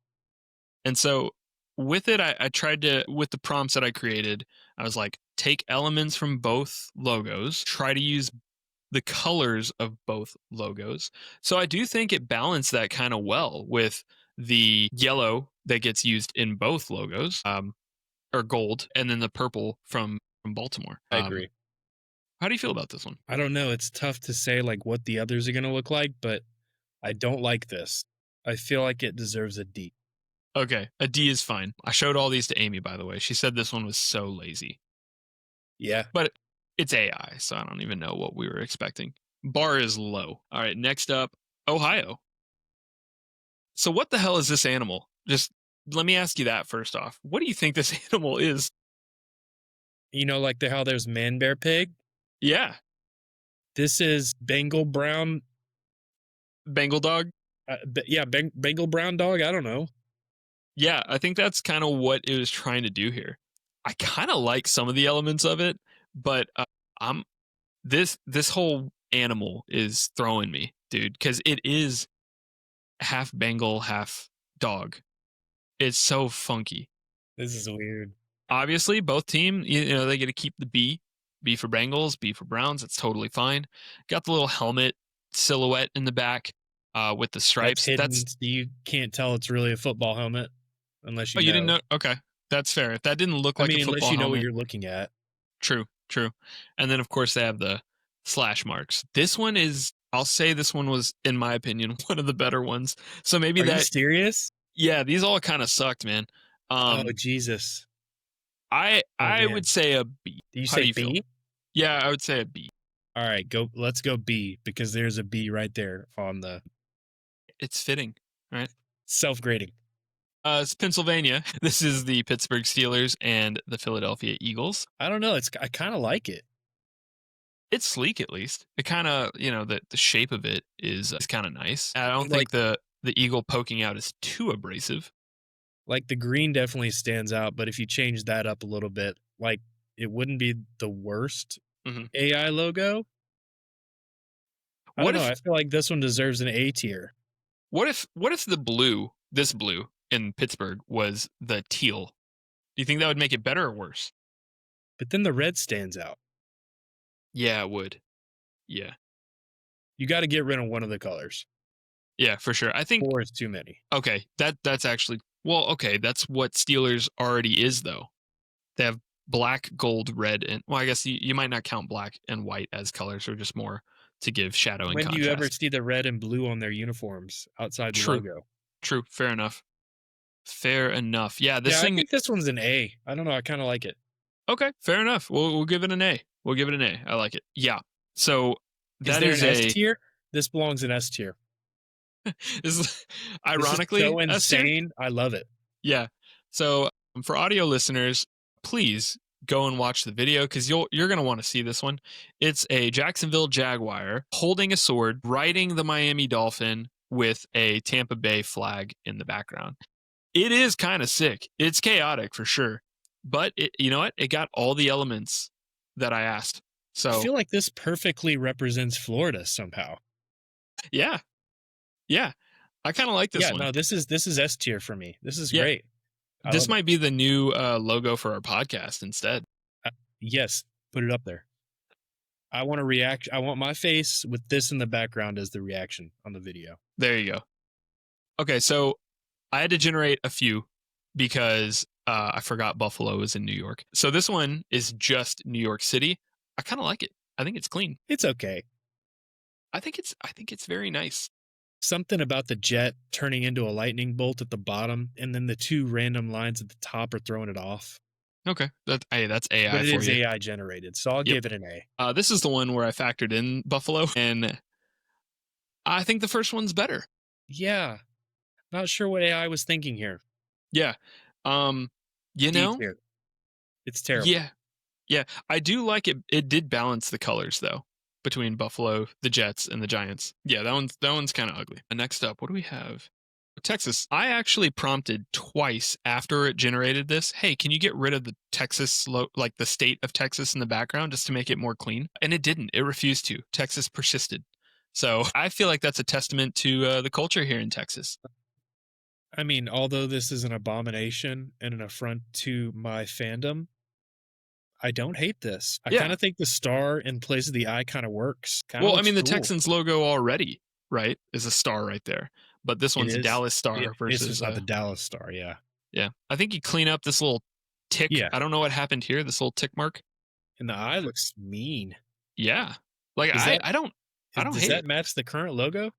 And so with it, I tried to, with the prompts that I created, I was like, take elements from both logos, try to use the colors of both logos. So I do think it balanced that kind of well with the yellow that gets used in both logos, or gold, and then the purple from Baltimore. I agree. How do you feel about this one? I don't know. It's tough to say like what the others are going to look like, but I don't like this. I feel like it deserves a D. Okay, a D is fine. I showed all these to Amy, by the way. She said this one was so lazy. Yeah. But it's AI, so I don't even know what we were expecting. Bar is low. All right, next up, Ohio. So what the hell is this animal? Just let me ask you that first off. What do you think this animal is? You know, like how there's man, bear, pig. Yeah, This is Bengal brown. Bengal dog. Bengal brown dog. I don't know. Yeah, I think that's kind of what it was trying to do here. I kind of like some of the elements of it, but I'm this whole animal is throwing me, dude, because it is half Bengal, half dog. It's so funky. This is weird. Obviously, both team, they get to keep the B. B for Bengals, B for Browns. That's totally fine. Got the little helmet silhouette in the back with the stripes. That's hidden. You can't tell it's really a football helmet unless you know. You didn't know? Okay, that's fair. If that didn't look like a football unless you know helmet, what you're looking at. True. And then, of course, they have the slash marks. This one is, I'll say this one was, in my opinion, one of the better ones. So maybe Are you serious? Yeah, these all kind of sucked, man. Oh, Jesus. I would say a B. Do you How say do you B? feel? Yeah, I would say a B. All right, let's go B because there's a B right there on the It's fitting, right? self-grading. It's Pennsylvania. This is the Pittsburgh Steelers and the Philadelphia Eagles. I don't know. I kind of like it. It's sleek, at least. It kind of, the shape of it is kind of nice. I don't think the eagle poking out is too abrasive. Like the green definitely stands out, but if you change that up a little bit, like it wouldn't be the worst AI logo. I don't know. I feel like this one deserves an A tier. What if this blue in Pittsburgh was the teal? Do you think that would make it better or worse? But then the red stands out. Yeah, it would. Yeah. You got to get rid of one of the colors. Yeah, for sure. I think 4 is too many. Okay, that's actually, well, okay, that's what Steelers already is, though. They have black, gold, red, and, well, I guess you might not count black and white as colors, or just more to give shadow and contrast. When do you ever see the red and blue on their uniforms outside the logo? True. Fair enough. Yeah, I think this one's an A. I don't know. I kind of like it. Okay, fair enough. We'll give it an A. I like it. Yeah. So that is there an S tier? This belongs in S tier. Is ironically this is so insane. I love it. Yeah. So for audio listeners, please go and watch the video because you're gonna want to see this one. It's a Jacksonville Jaguar holding a sword, riding the Miami Dolphin with a Tampa Bay flag in the background. It is kind of sick. It's chaotic for sure, but you know what? It got all the elements that I asked. So I feel like this perfectly represents Florida somehow. Yeah. I kind of like this one. No, this is S tier for me. This is great. This might be the new logo for our podcast instead. Yes, put it up there. I want a reaction. I want my face with this in the background as the reaction on the video. There you go. Okay, so I had to generate a few because I forgot Buffalo was in New York. So this one is just New York City. I kind of like it. I think it's clean. It's okay. I think it's very nice. Something about the jet turning into a lightning bolt at the bottom, and then the 2 random lines at the top are throwing it off. Okay. That's but AI it for is you. AI generated, so I'll Yep. give it an A. This is the one where I factored in Buffalo, and I think the first one's better. Yeah, not sure what AI was thinking here. Yeah. Um, you D know, tier. It's terrible. yeah, yeah. I do like it. It did balance the colors though between Buffalo, the Jets, and the Giants. Yeah, that one's kind of ugly. Next up, what do we have? Texas. I actually prompted twice after it generated this. Hey, can you get rid of the Texas, like the state of Texas in the background, just to make it more clean? And it didn't. It refused to. Texas persisted. So I feel like that's a testament to the culture here in Texas. I mean, although this is an abomination and an affront to my fandom, I don't hate this. I Yeah. kinda think the star in place of the eye kinda works. Kinda Well, I looks mean, the cool. Texans logo already, right, is a star right there. But this It one's is. Dallas Star It's versus just not the Dallas star, yeah. yeah. I think you clean up this little tick. Yeah, I don't know what happened here, this little tick mark. and the eye looks mean. Yeah. Like Is I that I don't I don't does hate that it. match the current logo?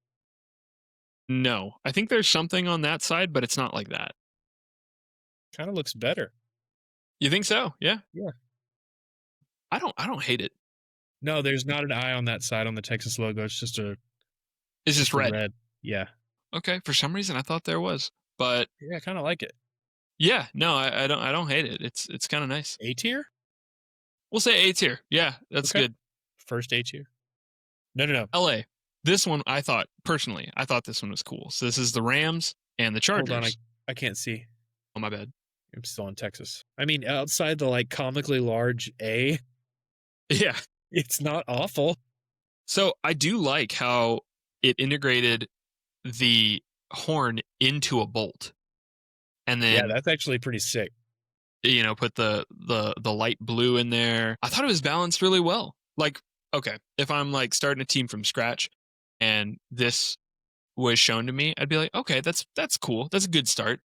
No. I think there's something on that side, but it's not like that. Kinda looks better. You think so? Yeah. Yeah. I don't hate it. No, there's not an eye on that side on the Texas logo, It's it's just just a red. red. Yeah. Okay. For some reason I thought there was. But Yeah, I kinda like it. yeah, no, I don't hate it. It's kind of nice. A tier? We'll say A tier. Yeah, that's Okay. good. First A tier? No, no, no. LA. This one I thought personally, I thought this one was cool. So this is the Rams and the Hold on, Chargers. I can't see. Oh my bad. I'm still in Texas. I mean, outside the, like, comically large A, Yeah. it's not awful. So I do like how it integrated the horn into a bolt and Yeah, then that's actually pretty sick. put the light blue in there. I thought it was balanced really well. Like, okay, if I'm like starting a team from scratch and this was shown to me, I'd be like, okay, that's cool. That's a good start.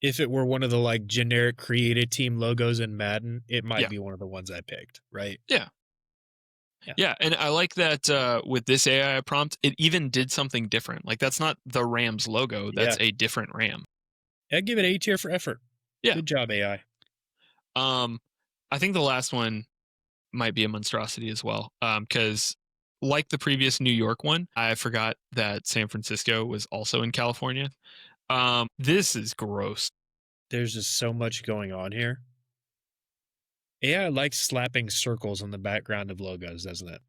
If it were one of the, like, generic created team logos in Madden, it might Yeah. be one of the ones I picked, right? Yeah. Yeah. Yeah, and I like that with this AI prompt, it even did something different. Like that's not the Rams logo, Yeah. that's a different Ram. I'd give it A tier for effort. Yeah. Good job, AI. Um I think the last one might be a monstrosity as well. Cuz like the previous New York one, I forgot that San Francisco was also in California. This is gross. There's just so much going on here. AI likes slapping circles on the background of logos, doesn't it?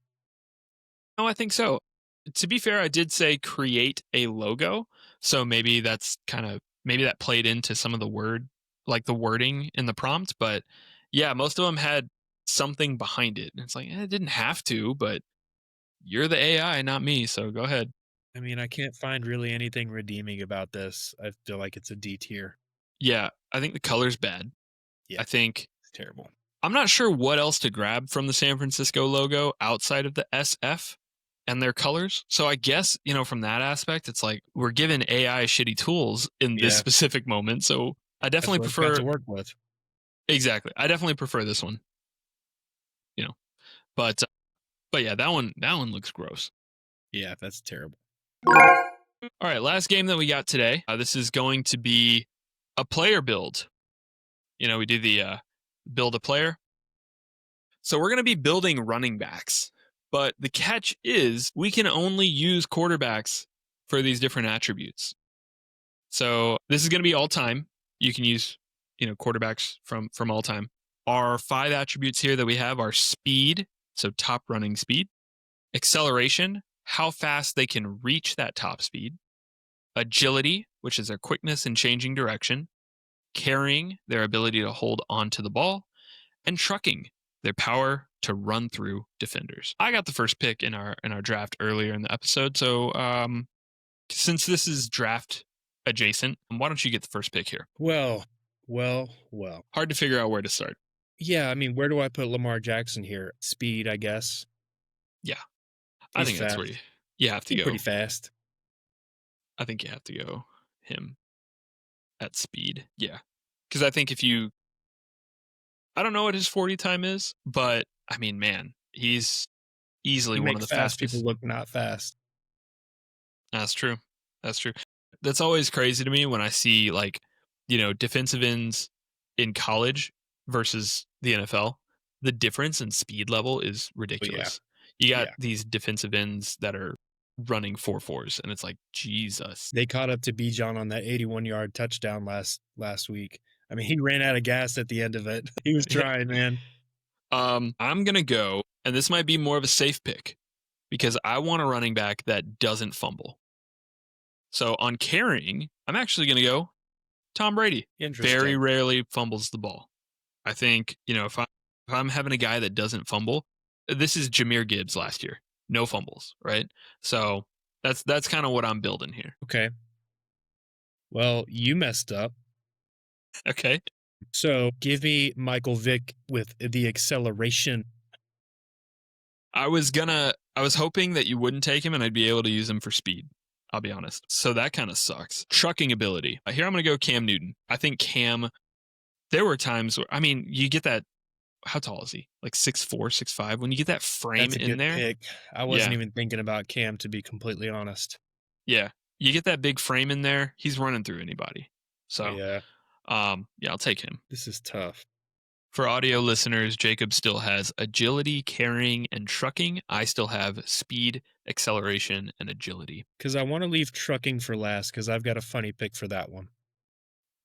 No, I think so. To be fair, I did say create a logo, so maybe that's kind of maybe that played into some of the the wording in the prompt, but yeah, most of them had something behind it. And it's like, it didn't have to, but you're the AI, not me, so go ahead. I mean, I can't find really anything redeeming about this. I feel like it's a D tier. Yeah, I think the color's bad. Yeah, I think it's terrible. I'm not sure what else to grab from the San Francisco logo outside of the SF and their colors. So I guess, from that aspect, it's like we're given AI shitty tools in this Yeah, specific moment. So I that's definitely what it's got to prefer work with. exactly. I definitely prefer this one, you know. But yeah, that one looks gross. Yeah, that's terrible. All right, last game that we got today. This is going to be a player build. We do the build a player. So we're going to be building running backs. But the catch is we can only use quarterbacks for these different attributes. So this is going to be all time. You can use, quarterbacks from all time. Our 5 attributes here that we have are speed, so top running speed, acceleration, how fast they can reach that top speed, agility, which is their quickness in changing direction, carrying, their ability to hold onto the ball, and trucking, their power to run through defenders. I got the first pick in our draft earlier in the episode, so since this is draft adjacent, why don't you get the first pick here? Well, well, well. Hard to figure out where to start. Yeah, I mean, where do I put Lamar Jackson here? Speed, I guess. Yeah, I He's think that's fast. where you have to He's go. pretty fast. I think you have to go him at speed. Yeah, because I think I don't know what his 40 time is, but I mean, man, he's easily You one of make the fast people fastest. look not fast. That's true. That's true. That's always crazy to me when I see defensive ends in college versus the NFL, the difference in speed level is Oh, yeah. ridiculous. You got Yeah. these defensive ends that are running 4.4s, and it's like, Jesus. They caught up to Bijan on that 81-yard touchdown last week. I mean, he ran out of gas at the end of it. He was trying, man. I'm going to go, and this might be more of a safe pick because I want a running back that doesn't fumble. So on carrying, I'm actually going to go Tom Brady. Interesting. Very rarely fumbles the ball. I think, if I'm having a guy that doesn't fumble, this is Jahmyr Gibbs last year. No fumbles, right? So that's kind of what I'm building here. Okay. Well, you messed up. Okay. So give me Michael Vick with the acceleration. I was hoping that you wouldn't take him and I'd be able to use him for speed. I'll be honest. So that kind of sucks. Trucking ability. Here I'm going to go Cam Newton. I think Cam, there were times where, you get that, how tall is he? Like 6'4", 6'5"? When you get that frame That's a in good there. pick. I wasn't even thinking about Cam, to be completely honest. Yeah. You get that big frame in there, he's running through anybody. So, yeah, I'll take him. This is tough. For audio listeners, Jacob still has agility, carrying, and trucking. I still have speed, acceleration, and agility. Because I want to leave trucking for last because I've got a funny pick for that one.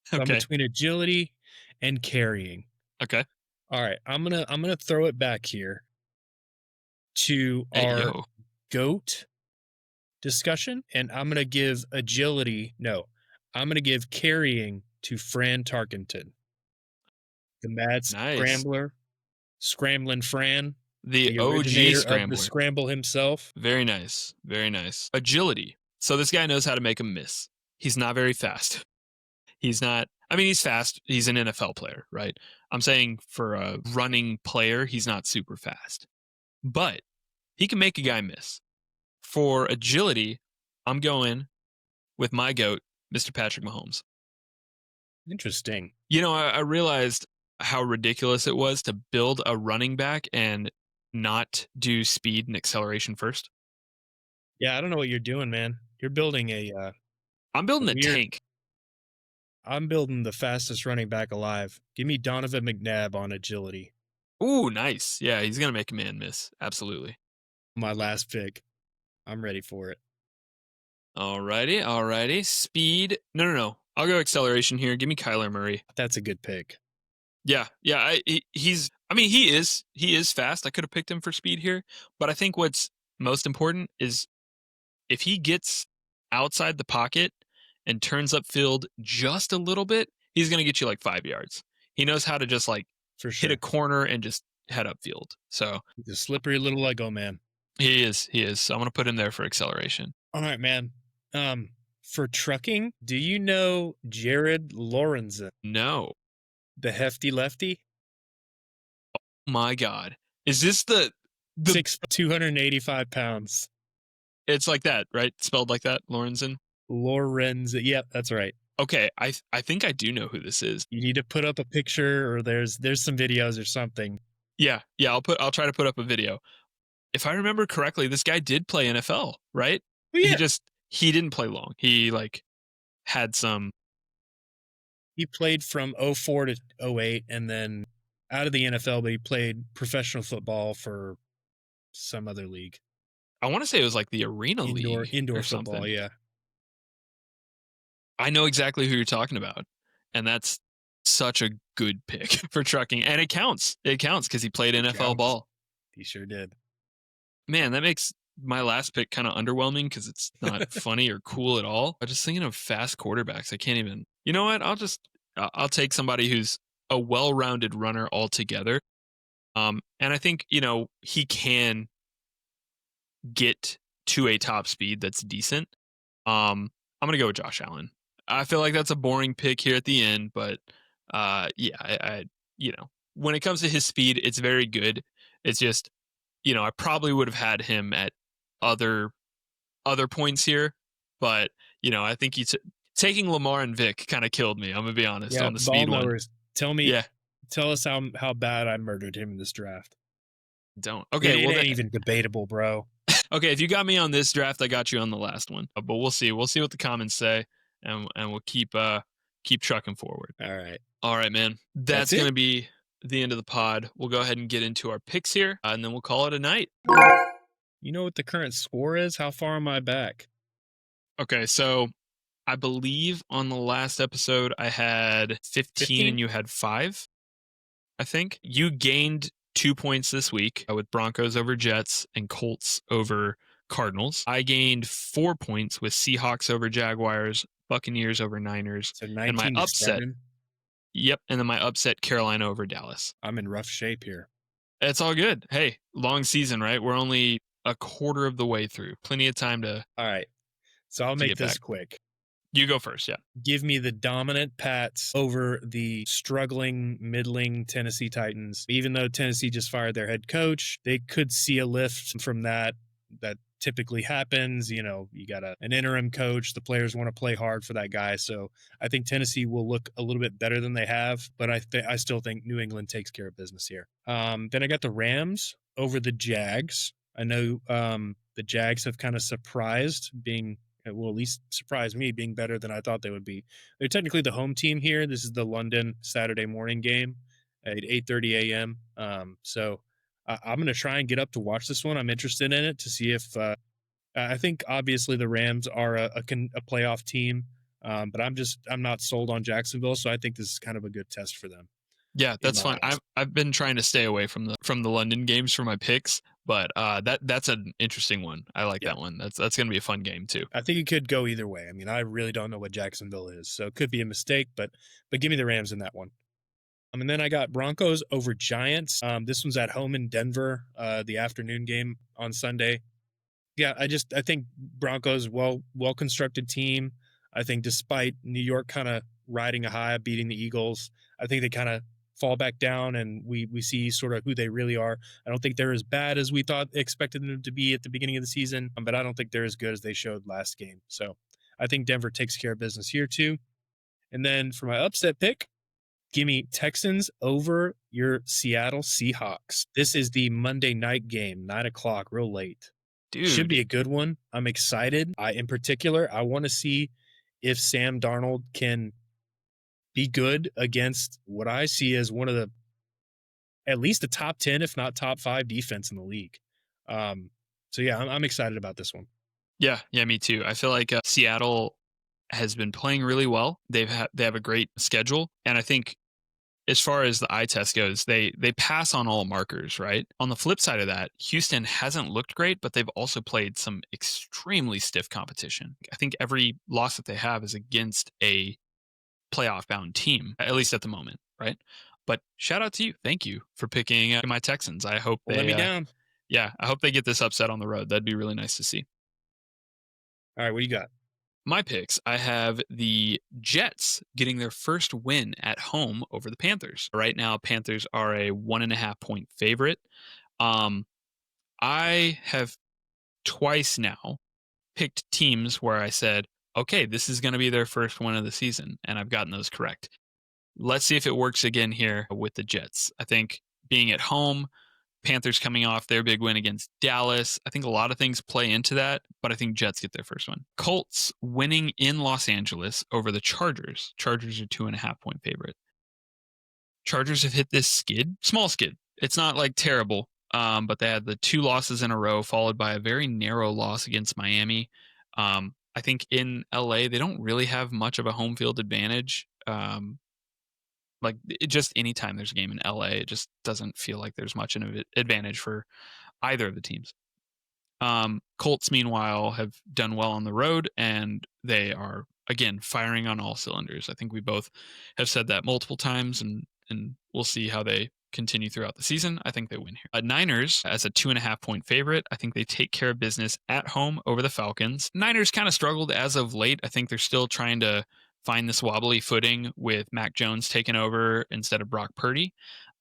So I'm Okay. between agility and carrying. Okay. All right, I'm gonna throw it back here to our GOAT discussion, and I'm gonna give carrying to Fran Tarkenton, the mad scrambler, scrambling Fran, the OG originator scrambler. of the scramble himself. Very nice, very nice. Agility. So this guy knows how to make a miss. He's not very fast. He's not. He's fast. He's an NFL player, right? I'm saying for a running player, he's not super fast. But he can make a guy miss. For agility, I'm going with my GOAT, Mr. Patrick Mahomes. Interesting. I realized how ridiculous it was to build a running back and not do speed and acceleration first. Yeah, I don't know what you're doing, man. You're building I'm building a tank. I'm building the fastest running back alive. Give me Donovan McNabb on agility. Ooh, nice. Yeah, he's going to make a man miss. Absolutely. My last pick. I'm ready for it. Alrighty. Speed. No. I'll go acceleration here. Give me Kyler Murray. That's a good pick. Yeah. He is fast. I could have picked him for speed here, but I think what's most important is if he gets outside the pocket and turns upfield just a little bit, he's going to get you like 5 yards. He knows how to just hit a corner and just head upfield. So he's a slippery little Lego man. He is. So I'm going to put him there for acceleration. All right, man. For trucking, do you know Jared Lorenzen? No. The hefty lefty? Oh my God. Is this the 285 pounds? It's like that, right? Spelled like that, Lorenzen? Lorenzen. Yep, that's right. Okay, I think I do know who this is. You need to put up a picture, or there's some videos or something. Yeah. I'll try to put up a video. If I remember correctly, this guy did play NFL, right? Well, yeah. He didn't play long. He had some. He played from 04 to 08 and then out of the NFL, but he played professional football for some other league. I want to say it was like the Arena League. Indoor or football, something. Yeah. I know exactly who you're talking about. And that's such a good pick for trucking. And it counts. It counts because he played NFL ball. He sure did. Man, that makes my last pick kind of underwhelming because it's not funny or cool at all. I'm just thinking of fast quarterbacks. I can't even. You know what? I'll take somebody who's a well-rounded runner altogether. And I think, he can get to a top speed that's decent. I'm going to go with Josh Allen. I feel like that's a boring pick here at the end, but I when it comes to his speed, it's very good. It's just, I probably would have had him at other points here, but I think taking Lamar and Vic kind of killed me. I'm gonna be honest on the speed one. Tell us how bad I murdered him in this draft. Don't. Okay, it ain't even debatable, bro. Okay, if you got me on this draft, I got you on the last one. But we'll see. We'll see what the comments say, and we'll keep trucking forward. All right. All right, man. That's gonna be the end of the pod. We'll go ahead and get into our picks here, and then we'll call it a night. You know what the current score is? How far am I back? Okay, so I believe on the last episode I had 15 15? and you had 5, I think. You gained 2 points this week with Broncos over Jets and Colts over Cardinals. I gained 4 points with Seahawks over Jaguars, Buccaneers over Niners, So and my 19 to upset. 7. Yep, and then my upset Carolina over Dallas. I'm in rough shape here. It's all good. Hey, long season, right? We're only a quarter of the way through. Plenty of time to All right. So I'll make get this back. quick. You go first, yeah. Give me the dominant Pats over the struggling, middling Tennessee Titans. Even though Tennessee just fired their head coach, they could see a lift from that. That typically happens. You know, you got an interim coach. The players want to play hard for that guy. So I think Tennessee will look a little bit better than they have, but I still think New England takes care of business here. Then I got the Rams over the Jags. I know the Jags have kind of surprised being well, at least surprised me being better than I thought they would be. They're technically the home team here. This is the London Saturday morning game at 8:30 a.m. So I'm going to try and get up to watch this one. I'm interested in it to see if I think obviously the Rams are a playoff team, but I'm not sold on Jacksonville, so I think this is kind of a good test for them. Yeah, that's fine. I've been trying to stay away from the London games for my picks, but that's an interesting one. I like that one. That's going to be a fun game too. I think it could go either way. I mean, I really don't know what Jacksonville is, so it could be a mistake, but give me the Rams in that one. And then I got Broncos over Giants. This one's at home in Denver, the afternoon game on Sunday. Yeah, I think Broncos well constructed team. I think despite New York kind of riding a high, beating the Eagles, I think they kind of fall back down, and we see sort of who they really are. I don't think they're as bad as we expected them to be at the beginning of the season, but I don't think they're as good as they showed last game. So I think Denver takes care of business here too. And then for my upset pick, give me Texans over your Seattle Seahawks. This is the Monday night game, 9:00, real late. Dude. Should be a good one. I'm excited. In particular, I want to see if Sam Darnold can be good against what I see as one of the, at least a top 10, if not top 5 defense in the league. So yeah, I'm excited about this one. Yeah, me too. I feel like Seattle has been playing really well. They have a great schedule, and I think as far as the eye test goes, they pass on all markers, right? On the flip side of that, Houston hasn't looked great, but they've also played some extremely stiff competition. I think every loss that they have is against a playoff-bound team, at least at the moment, right? But shout out to you. Thank you for picking my Texans. I hope they let me down. Yeah, I hope they get this upset on the road. That'd be really nice to see. All right, what do you got? My picks, I have the Jets getting their first win at home over the Panthers. Right now, Panthers are a 1.5 point favorite. I have twice now picked teams where I said, okay, this is going to be their first win of the season, and I've gotten those correct. Let's see if it works again here with the Jets. I think being at home, Panthers coming off their big win against Dallas. I think a lot of things play into that, but I think Jets get their first one. Colts winning in Los Angeles over the Chargers. Chargers are 2.5 point favorite. Chargers have hit this skid, small skid. It's not like terrible, but they had the 2 losses in a row, followed by a very narrow loss against Miami. I think in LA, they don't really have much of a home field advantage. Just anytime there's a game in LA, it just doesn't feel like there's much of an advantage for either of the teams. Colts, meanwhile, have done well on the road, and they are, again, firing on all cylinders. I think we both have said that multiple times, and we'll see how they continue throughout the season. I think they win here. Niners, as a 2.5 point favorite, I think they take care of business at home over the Falcons. Niners kind of struggled as of late. I think they're still trying to find this wobbly footing with Mac Jones taking over instead of Brock Purdy.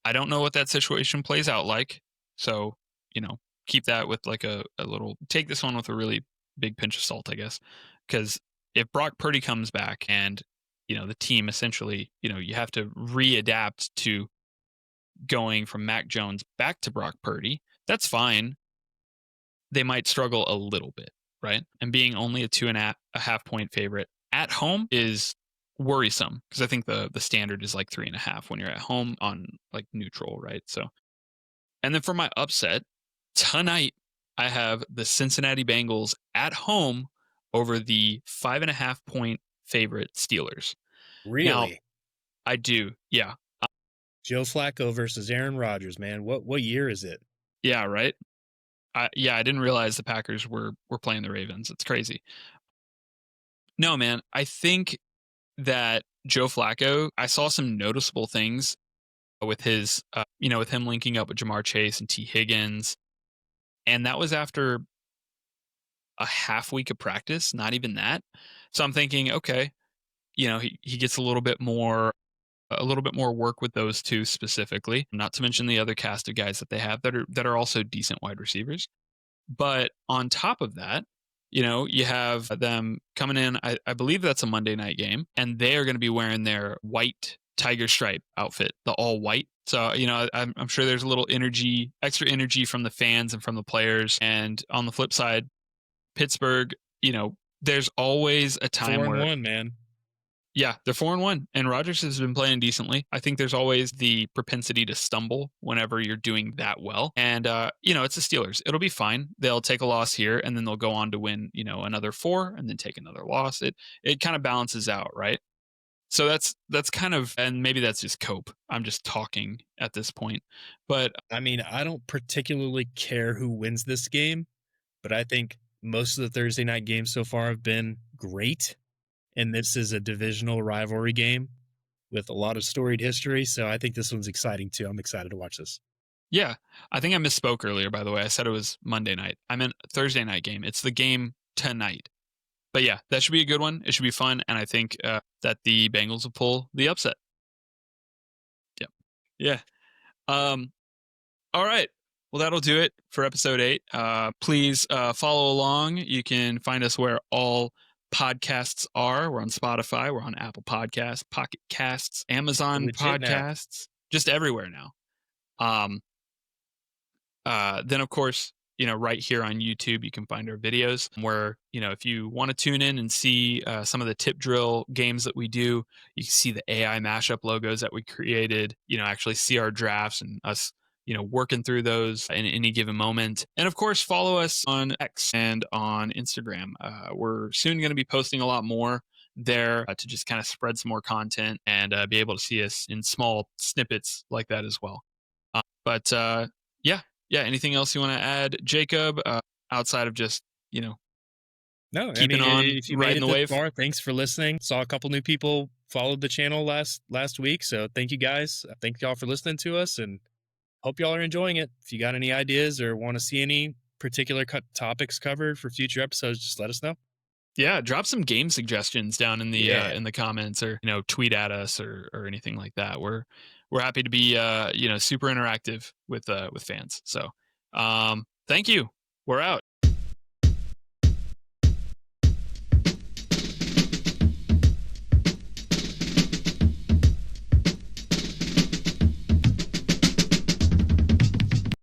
I don't know what that situation plays out like. So, keep that with like a little, take this one with a really big pinch of salt, I guess. Because if Brock Purdy comes back and, the team essentially, you have to readapt to going from Mac Jones back to Brock Purdy, that's fine. They might struggle a little bit, right? And being only a 2.5 point favorite at home is worrisome because I think the standard is like 3.5 when you're at home on like neutral, right? So, and then for my upset tonight, I have the Cincinnati Bengals at home over the 5.5 point favorite Steelers. Now, Really? I do, yeah, Joe Flacco versus Aaron Rodgers, man. What year is it? yeah, right. I didn't realize the Packers were playing the Ravens. It's crazy. No, man, I think that Joe Flacco. I saw some noticeable things with his, with him linking up with Jamar Chase and T. Higgins, and that was after a half week of practice, not even that. So I'm thinking, okay, he gets a little bit more work with those two specifically, not to mention the other cast of guys that they have that are also decent wide receivers. But on top of that, you have them coming in. I believe that's a Monday night game, and they are going to be wearing their white tiger stripe outfit, the all white. So, I'm sure there's a little extra energy from the fans and from the players. And on the flip side, Pittsburgh, there's always a time 4 and where, 1, man. yeah, they're 4-1, and Rodgers has been playing decently. I think there's always the propensity to stumble whenever you're doing that well. And it's the Steelers. It'll be fine. They'll take a loss here, and then they'll go on to win, another four, and then take another loss. It kind of balances out, right? So that's kind of, and maybe that's just cope. I'm just talking at this point, but I mean, I don't particularly care who wins this game, but I think most of the Thursday night games so far have been great. And this is a divisional rivalry game with a lot of storied history. So I think this one's exciting too. I'm excited to watch this. yeah, I think I misspoke earlier. By the way, I said it was Monday night. I meant Thursday night game. It's the game tonight. But yeah, that should be a good one. It should be fun, and I think that the Bengals will pull the upset. Yep. Yeah. Um. All right. Well, that'll do it for episode 8. Please follow along. You can find us where all podcasts are. We're on Spotify. We're on Apple Podcasts, Pocket Casts, Amazon Legit now. Podcasts, just everywhere now. Then, of course, right here on YouTube, you can find our videos where, if you want to tune in and see some of the tip drill games that we do, you can see the AI mashup logos that we created, actually see our drafts and us, working through those in any given moment. And of course, follow us on X and on Instagram. We're soon going to be posting a lot more there to just kind of spread some more content and be able to see us in small snippets like that as well. But yeah. Yeah, anything else you want to add, Jacob, outside of just, No, keeping on if you riding made the it wave? this far, thanks for listening. Saw a couple new people followed the channel last week, so thank you guys. Thank y'all for listening to us, and hope y'all are enjoying it. If you got any ideas or want to see any particular topics covered for future episodes, just let us know. Yeah, drop some game suggestions down in the comments, or tweet at us or anything like that. We're happy to be super interactive with fans. So thank you. We're out.